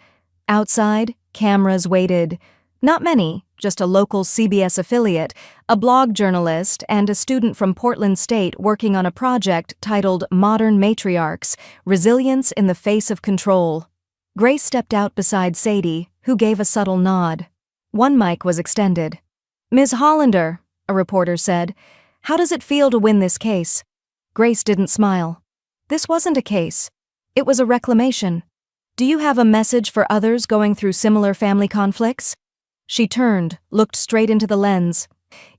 Outside, cameras waited. Not many, just a local CBS affiliate, a blog journalist, and a student from Portland State working on a project titled Modern Matriarchs: Resilience in the Face of Control. Grace stepped out beside Sadie, who gave a subtle nod. One mic was extended. "Ms. Hollander," a reporter said, "how does it feel to win this case?" Grace didn't smile. This wasn't a case. It was a reclamation. "Do you have a message for others going through similar family conflicts?" She turned, looked straight into the lens.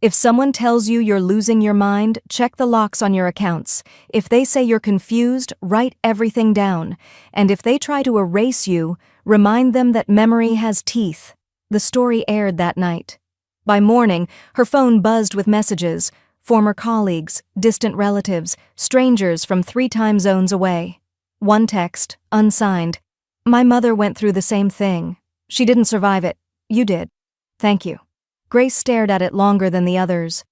"If someone tells you you're losing your mind, check the locks on your accounts. If they say you're confused, write everything down. And if they try to erase you, remind them that memory has teeth." The story aired that night. By morning, her phone buzzed with messages: former colleagues, distant relatives, strangers from 3 time zones away. One text, unsigned: "My mother went through the same thing. She didn't survive it. You did. Thank you." Grace stared at it longer than the others.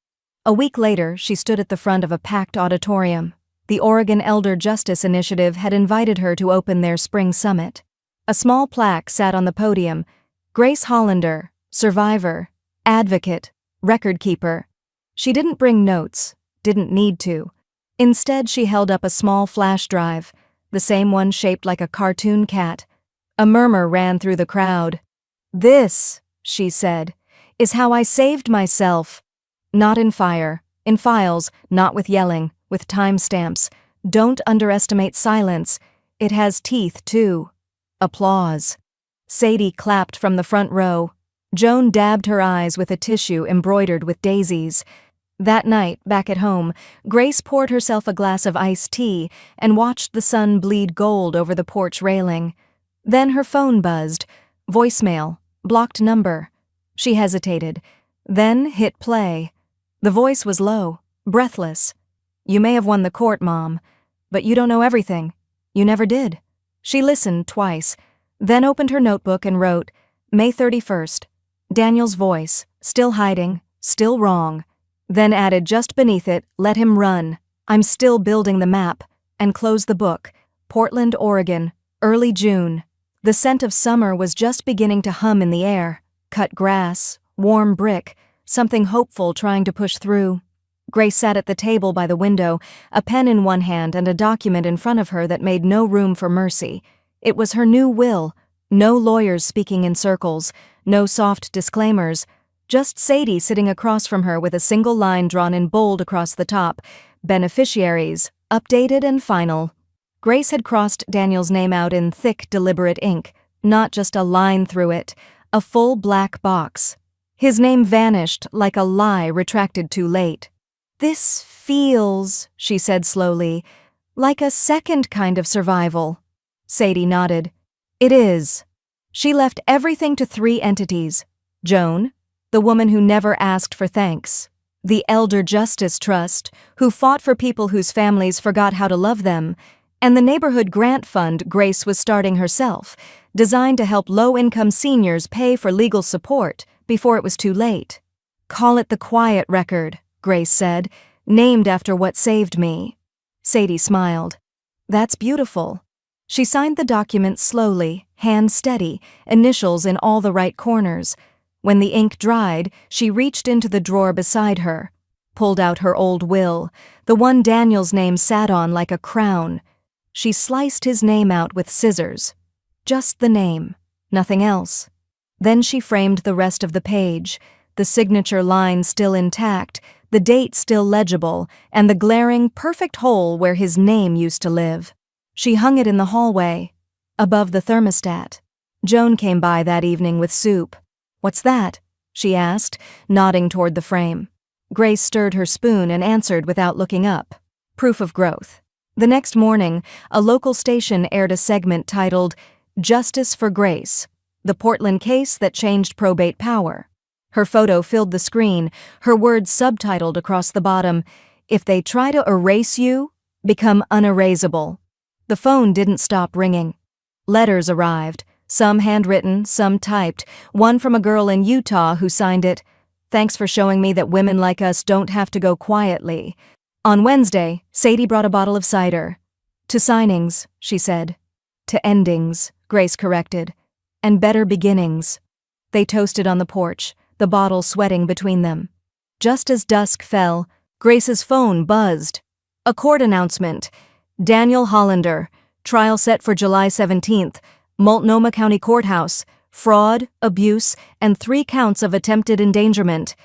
A week later, she stood at the front of a packed auditorium. The Oregon Elder Justice Initiative had invited her to open their spring summit. A small plaque sat on the podium: Grace Hollander, survivor, advocate, record keeper. She didn't bring notes, didn't need to. Instead, she held up a small flash drive, the same one shaped like a cartoon cat. A murmur ran through the crowd. "This," she said, "is how I saved myself. Not in fire, in files, not with yelling, with timestamps. Don't underestimate silence. It has teeth, too." Applause. Sadie clapped from the front row. Joan dabbed her eyes with a tissue embroidered with daisies. That night, back at home, Grace poured herself a glass of iced tea and watched the sun bleed gold over the porch railing. Then her phone buzzed. Voicemail. Blocked number. She hesitated, then hit play. The voice was low, breathless. "You may have won the court, Mom, but you don't know everything. You never did." She listened twice, then opened her notebook and wrote, "May 31st. Daniel's voice, still hiding, still wrong." Then added just beneath it, "Let him run. I'm still building the map," and closed the book. Portland, Oregon, early June. The scent of summer was just beginning to hum in the air. Cut grass, warm brick, something hopeful trying to push through. Grace sat at the table by the window, a pen in one hand and a document in front of her that made no room for mercy. It was her new will. No lawyers speaking in circles, no soft disclaimers, just Sadie sitting across from her with a single line drawn in bold across the top: "Beneficiaries, updated and final." Grace had crossed Daniel's name out in thick, deliberate ink, not just a line through it, a full black box. His name vanished like a lie retracted too late. "This feels," she said slowly, "like a second kind of survival." Sadie nodded. "It is." She left everything to 3 entities: Joan, the woman who never asked for thanks; the Elder Justice Trust, who fought for people whose families forgot how to love them; and the neighborhood grant fund Grace was starting herself, designed to help low-income seniors pay for legal support before it was too late. "Call it the Quiet Record," Grace said, "named after what saved me." Sadie smiled. "That's beautiful." She signed the document slowly, hand steady, initials in all the right corners. When the ink dried, she reached into the drawer beside her, pulled out her old will, the one Daniel's name sat on like a crown. She sliced his name out with scissors. Just the name, nothing else. Then she framed the rest of the page, the signature line still intact, the date still legible, and the glaring, perfect hole where his name used to live. She hung it in the hallway, above the thermostat. Joan came by that evening with soup. "What's that?" she asked, nodding toward the frame. Grace stirred her spoon and answered without looking up. "Proof of growth." The next morning, a local station aired a segment titled "Justice for Grace," the Portland case that changed probate power. Her photo filled the screen, her words subtitled across the bottom: "If they try to erase you, become unerasable." The phone didn't stop ringing. Letters arrived, some handwritten, some typed, one from a girl in Utah who signed it, "Thanks for showing me that women like us don't have to go quietly." On Wednesday, Sadie brought a bottle of cider. "To signings," she said. "To endings," Grace corrected. "And better beginnings." They toasted on the porch, the bottle sweating between them. Just as dusk fell, Grace's phone buzzed. A court announcement. Daniel Hollander, trial set for July 17th, Multnomah County Courthouse, fraud, abuse, and 3 counts of attempted endangerment.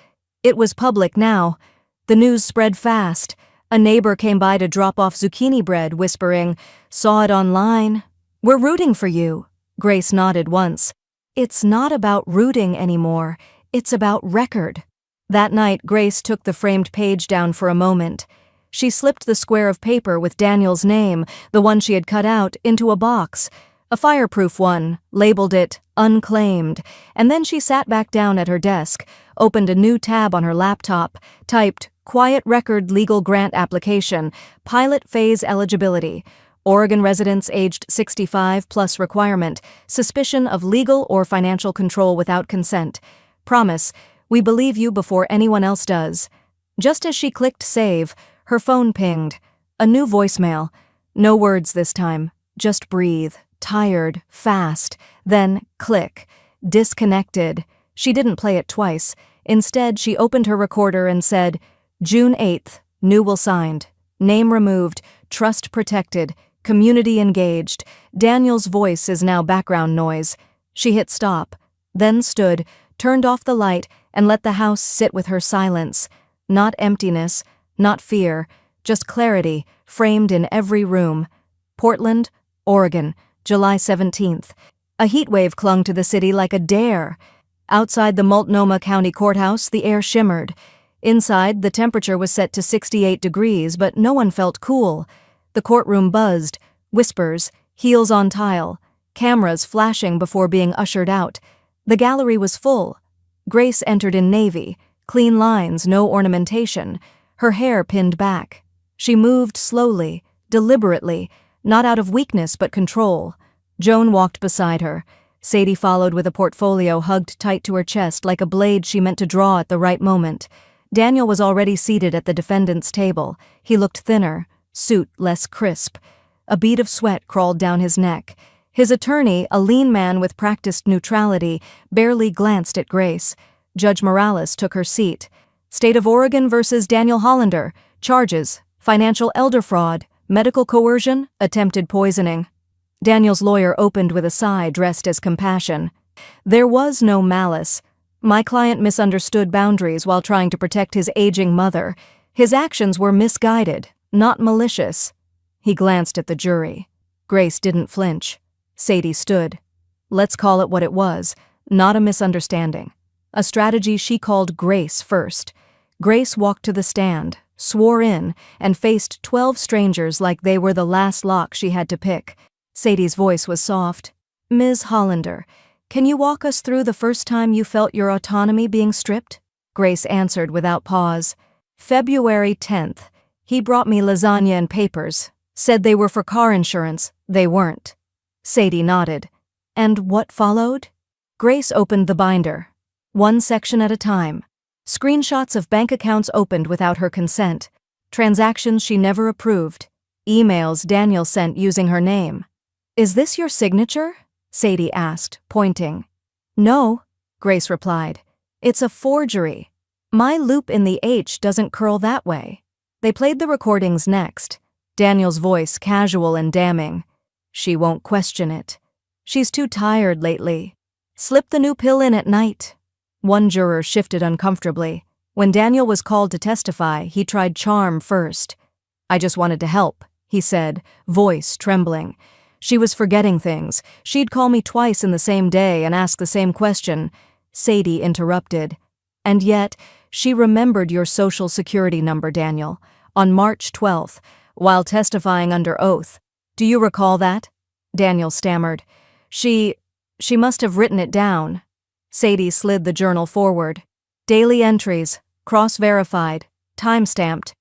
It was public now. The news spread fast. A neighbor came by to drop off zucchini bread, whispering, "Saw it online. We're rooting for you." Grace nodded once. It's not about rooting anymore. It's about record. That night, Grace took the framed page down for a moment. She slipped the square of paper with Daniel's name, the one she had cut out, into a box, a fireproof one, labeled it unclaimed, and then she sat back down at her desk, opened a new tab on her laptop, typed Quiet Record Legal Grant Application, Pilot Phase Eligibility, Oregon residents aged 65 plus requirement, suspicion of legal or financial control without consent. Promise, we believe you before anyone else does. Just as she clicked save, her phone pinged. A new voicemail. No words this time. Just breathe. Tired. Fast. Then, click. Disconnected. She didn't play it twice. Instead, she opened her recorder and said, June 8th. Newell signed. Name removed. Trust protected. Community engaged. Daniel's voice is now background noise. She hit stop. Then stood, turned off the light, and let the house sit with her silence. Not emptiness, not fear, just clarity, framed in every room. Portland, Oregon, July 17th. A heatwave clung to the city like a dare. Outside the Multnomah County Courthouse, the air shimmered. Inside, the temperature was set to 68 degrees, but no one felt cool. The courtroom buzzed, whispers, heels on tile, cameras flashing before being ushered out. The gallery was full. Grace entered in navy, clean lines, no ornamentation, her hair pinned back. She moved slowly, deliberately, not out of weakness but control. Joan walked beside her. Sadie followed with a portfolio hugged tight to her chest like a blade she meant to draw at the right moment. Daniel was already seated at the defendant's table. He looked thinner, suit less crisp. A bead of sweat crawled down his neck. His attorney, a lean man with practiced neutrality, barely glanced at Grace. Judge Morales took her seat. State of Oregon versus Daniel Hollander. Charges: financial elder fraud, medical coercion, attempted poisoning. Daniel's lawyer opened with a sigh dressed as compassion. There was no malice. My client misunderstood boundaries while trying to protect his aging mother. His actions were misguided, not malicious. He glanced at the jury. Grace didn't flinch. Sadie stood. Let's call it what it was, not a misunderstanding. A strategy she called Grace first. Grace walked to the stand, swore in, and faced 12 strangers like they were the last lock she had to pick. Sadie's voice was soft. Ms. Hollander, can you walk us through the first time you felt your autonomy being stripped? Grace answered without pause. February 10th. He brought me lasagna and papers. Said they were for car insurance. They weren't. Sadie nodded. And what followed? Grace opened the binder. One section at a time. Screenshots of bank accounts opened without her consent. Transactions she never approved. Emails Daniel sent using her name. Is this your signature? Sadie asked, pointing. No, Grace replied. It's a forgery. My loop in the H doesn't curl that way. They played the recordings next. Daniel's voice casual and damning. She won't question it. She's too tired lately. Slip the new pill in at night. One juror shifted uncomfortably. When Daniel was called to testify, he tried charm first. I just wanted to help, he said, voice trembling. She was forgetting things. She'd call me twice in the same day and ask the same question. Sadie interrupted. And yet, she remembered your social security number, Daniel, on March 12th, while testifying under oath. Do you recall that? Daniel stammered. She must have written it down. Sadie slid the journal forward. Daily entries, cross-verified, time-stamped.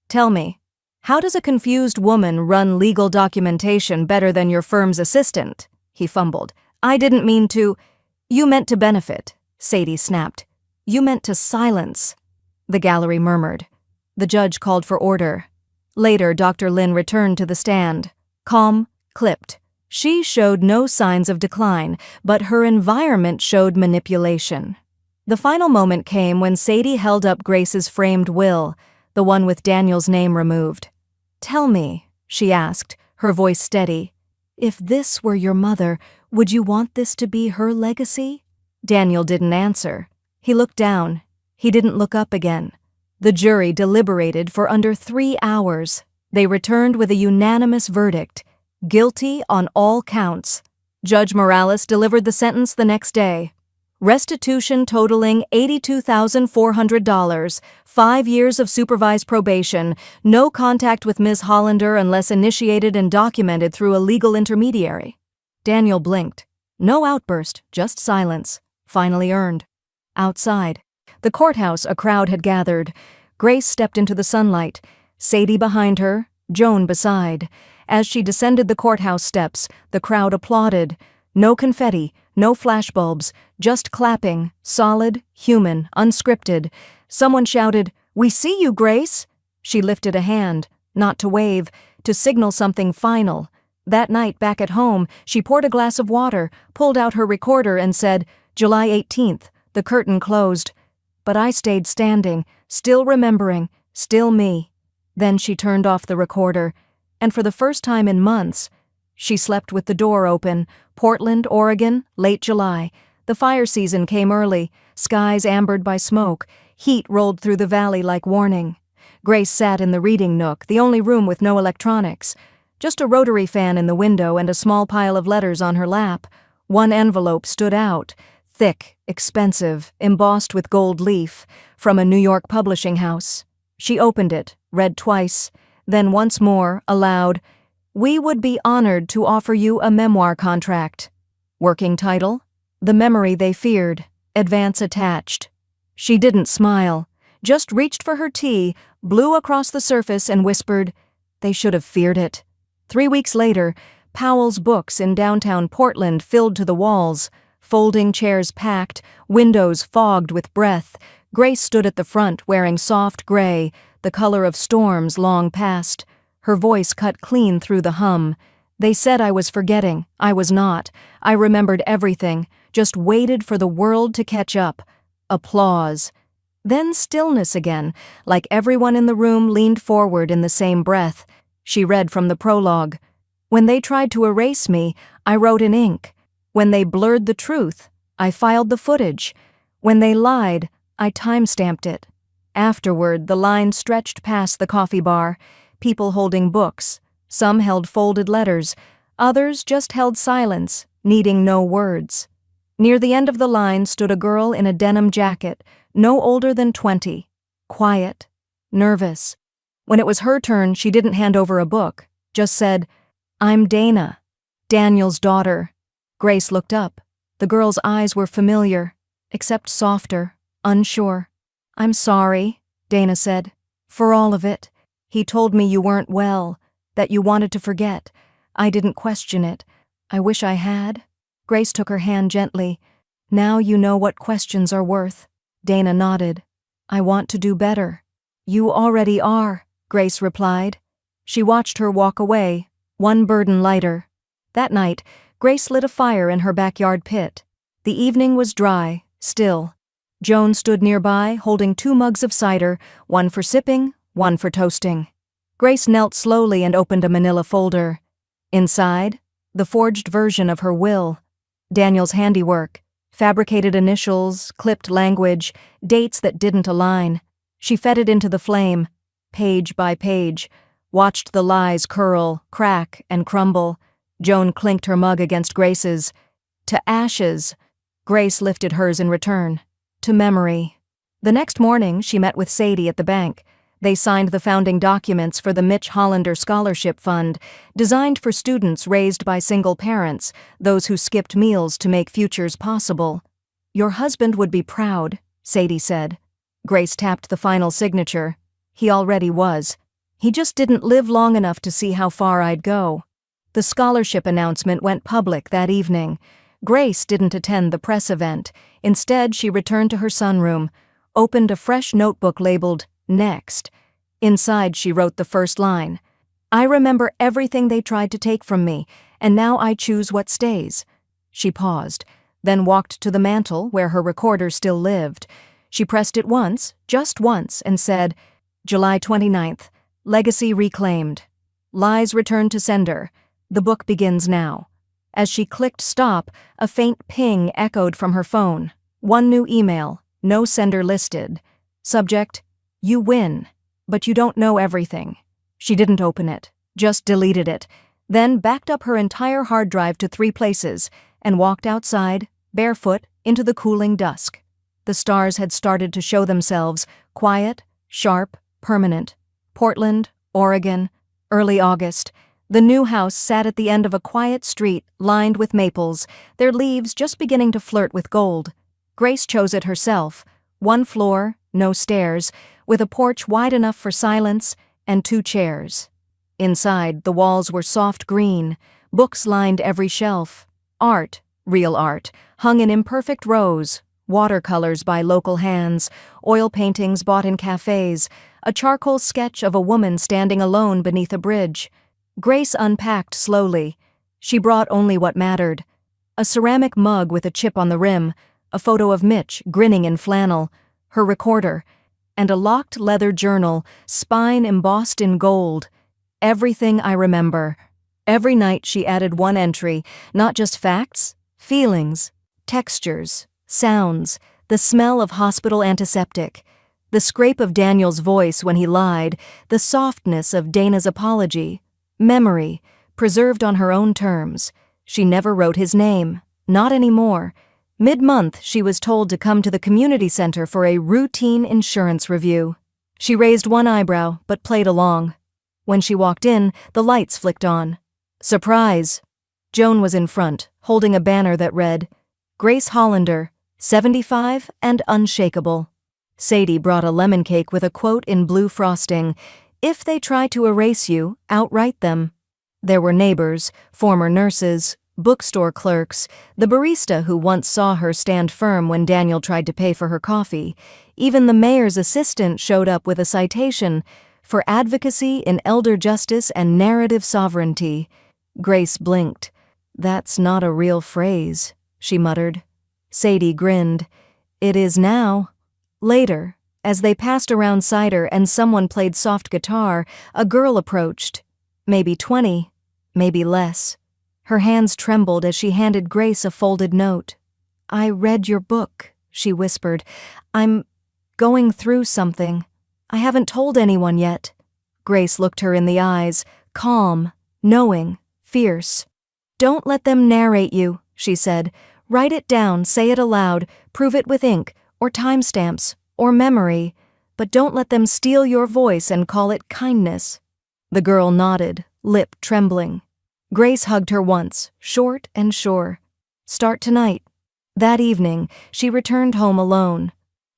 Tell me, how does a confused woman run legal documentation better than your firm's assistant? he fumbled. "I didn't mean to—" "You meant to benefit," Sadie snapped. "You meant to silence." The gallery murmured. The judge called for order. Later, Dr. Lin returned to the stand. Calm, clipped. She showed no signs of decline, but her environment showed manipulation. The final moment came when Sadie held up Grace's framed will, the one with Daniel's name removed. "Tell me," she asked, her voice steady, "if this were your mother, would you want this to be her legacy?" Daniel didn't answer. He looked down. He didn't look up again. The jury deliberated for under 3 hours. They returned with a unanimous verdict: guilty on all counts. Judge Morales delivered the sentence the next day. Restitution totaling $82,400, 5 years of supervised probation, no contact with Ms. Hollander unless initiated and documented through a legal intermediary. Daniel blinked. No outburst, just silence. Finally earned. Outside the courthouse, a crowd had gathered. Grace stepped into the sunlight, Sadie behind her, Joan beside. As she descended the courthouse steps, the crowd applauded. No confetti, no flashbulbs, just clapping, solid, human, unscripted. Someone shouted, "We see you, Grace!" She lifted a hand, not to wave, to signal something final. That night, back at home, she poured a glass of water, pulled out her recorder and said, "July 18th, the curtain closed." But I stayed standing, still remembering, still me. Then she turned off the recorder, and for the first time in months, she slept with the door open. Portland, Oregon, late July. The fire season came early, skies ambered by smoke, heat rolled through the valley like warning. Grace sat in the reading nook, the only room with no electronics. Just a rotary fan in the window and a small pile of letters on her lap. One envelope stood out, thick, expensive, embossed with gold leaf, from a New York publishing house. She opened it, read twice, then once more, aloud, "We would be honored to offer you a memoir contract." Working title? The Memory They Feared, advance attached. She didn't smile, just reached for her tea, blew across the surface and whispered, "They should have feared it." 3 weeks later, Powell's Books in downtown Portland filled to the walls, folding chairs packed, windows fogged with breath. Grace stood at the front wearing soft gray, the color of storms long past. Her voice cut clean through the hum. "They said I was forgetting. I was not. I remembered everything, just waited for the world to catch up." Applause. Then stillness again, like everyone in the room leaned forward in the same breath. She read from the prologue. "When they tried to erase me, I wrote in ink. When they blurred the truth, I filed the footage. When they lied, I time-stamped it." Afterward, the line stretched past the coffee bar, people holding books. Some held folded letters, others just held silence, needing no words. Near the end of the line stood a girl in a denim jacket, no older than 20, quiet, nervous. When it was her turn, she didn't hand over a book, just said, "I'm Dana, Daniel's daughter." Grace looked up. The girl's eyes were familiar, except softer, unsure. "I'm sorry," Dana said, "for all of it. He told me you weren't well, that you wanted to forget. I didn't question it. I wish I had." Grace took her hand gently. "Now you know what questions are worth." Dana nodded. "I want to do better." "You already are," Grace replied. She watched her walk away, one burden lighter. That night, Grace lit a fire in her backyard pit. The evening was dry, still. Joan stood nearby, holding 2 mugs of cider, one for sipping, one for toasting. Grace knelt slowly and opened a manila folder. Inside, the forged version of her will. Daniel's handiwork, fabricated initials, clipped language, dates that didn't align. She fed it into the flame, page by page, watched the lies curl, crack, and crumble. Joan clinked her mug against Grace's. "To ashes." Grace lifted hers in return. "To memory." The next morning, she met with Sadie at the bank. They signed the founding documents for the Mitch Hollander Scholarship Fund, designed for students raised by single parents, those who skipped meals to make futures possible. "Your husband would be proud," Sadie said. Grace tapped the final signature. "He already was. He just didn't live long enough to see how far I'd go." The scholarship announcement went public that evening. Grace didn't attend the press event. Instead, she returned to her sunroom, opened a fresh notebook labeled Next. Inside, she wrote the first line. I remember everything they tried to take from me, and now I choose what stays. She paused, then walked to the mantel where her recorder still lived. She pressed it once, just once, and said, July 29th, Legacy reclaimed. Lies returned to sender. The book begins now. As she clicked stop, a faint ping echoed from her phone. One new email, no sender listed. Subject, you win, but you don't know everything. She didn't open it, just deleted it, then backed up her entire hard drive to 3 places and walked outside, barefoot, into the cooling dusk. The stars had started to show themselves, quiet, sharp, permanent. Portland, Oregon, early August. The new house sat at the end of a quiet street lined with maples, their leaves just beginning to flirt with gold. Grace chose it herself. 1 floor, no stairs, with a porch wide enough for silence and 2 chairs. Inside, the walls were soft green. Books lined every shelf. Art, real art, hung in imperfect rows. Watercolors by local hands, oil paintings bought in cafes, a charcoal sketch of a woman standing alone beneath a bridge. Grace unpacked slowly. She brought only what mattered. A ceramic mug with a chip on the rim, a photo of Mitch grinning in flannel, her recorder, and a locked leather journal, spine embossed in gold. Everything I remember. Every night she added 1 entry, not just facts, feelings, textures, sounds, the smell of hospital antiseptic, the scrape of Daniel's voice when he lied, the softness of Dana's apology, memory, preserved on her own terms. She never wrote his name, not anymore. Mid-month, she was told to come to the community center for a routine insurance review. She raised 1 eyebrow, but played along. When she walked in, the lights flicked on. Surprise! Joan was in front, holding a banner that read, Grace Hollander, 75 and unshakable. Sadie brought a lemon cake with a quote in blue frosting, If they try to erase you, outright them. There were neighbors, former nurses, bookstore clerks, the barista who once saw her stand firm when Daniel tried to pay for her coffee. Even the mayor's assistant showed up with a citation for advocacy in elder justice and narrative sovereignty. Grace blinked. That's not a real phrase, she muttered. Sadie grinned. It is now. Later, as they passed around cider and someone played soft guitar, a girl approached. Maybe 20, maybe less. Her hands trembled as she handed Grace a folded note. I read your book, she whispered. I'm going through something. I haven't told anyone yet. Grace looked her in the eyes, calm, knowing, fierce. Don't let them narrate you, she said. Write it down, say it aloud, prove it with ink, or timestamps, or memory, but don't let them steal your voice and call it kindness. The girl nodded, lip trembling. Grace hugged her once, short and sure. Start tonight. That evening, she returned home alone.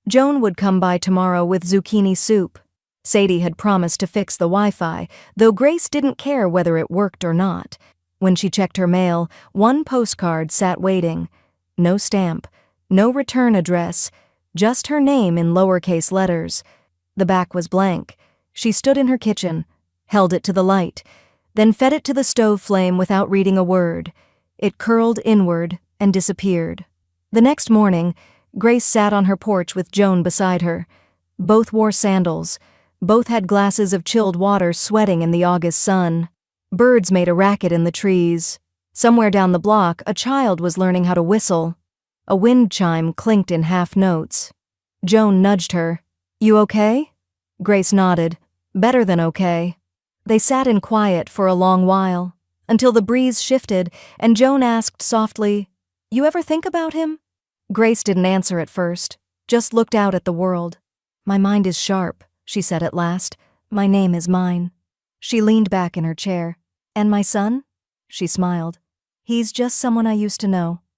Joan would come by tomorrow with zucchini soup. Sadie had promised to fix the Wi-Fi, though Grace didn't care whether it worked or not. When she checked her mail, 1 postcard sat waiting. No stamp, no return address, just her name in lowercase letters. The back was blank. She stood in her kitchen, held it to the light, then fed it to the stove flame without reading a word. It curled inward and disappeared. The next morning, Grace sat on her porch with Joan beside her. Both wore sandals. Both had glasses of chilled water sweating in the August sun. Birds made a racket in the trees. Somewhere down the block, a child was learning how to whistle. A wind chime clinked in half notes. Joan nudged her. You okay? Grace nodded. Better than okay. They sat in quiet for a long while, until the breeze shifted and Joan asked softly, You ever think about him? Grace didn't answer at first, just looked out at the world. My mind is sharp, she said at last. My name is mine. She leaned back in her chair. And my son? She smiled. He's just someone I used to know.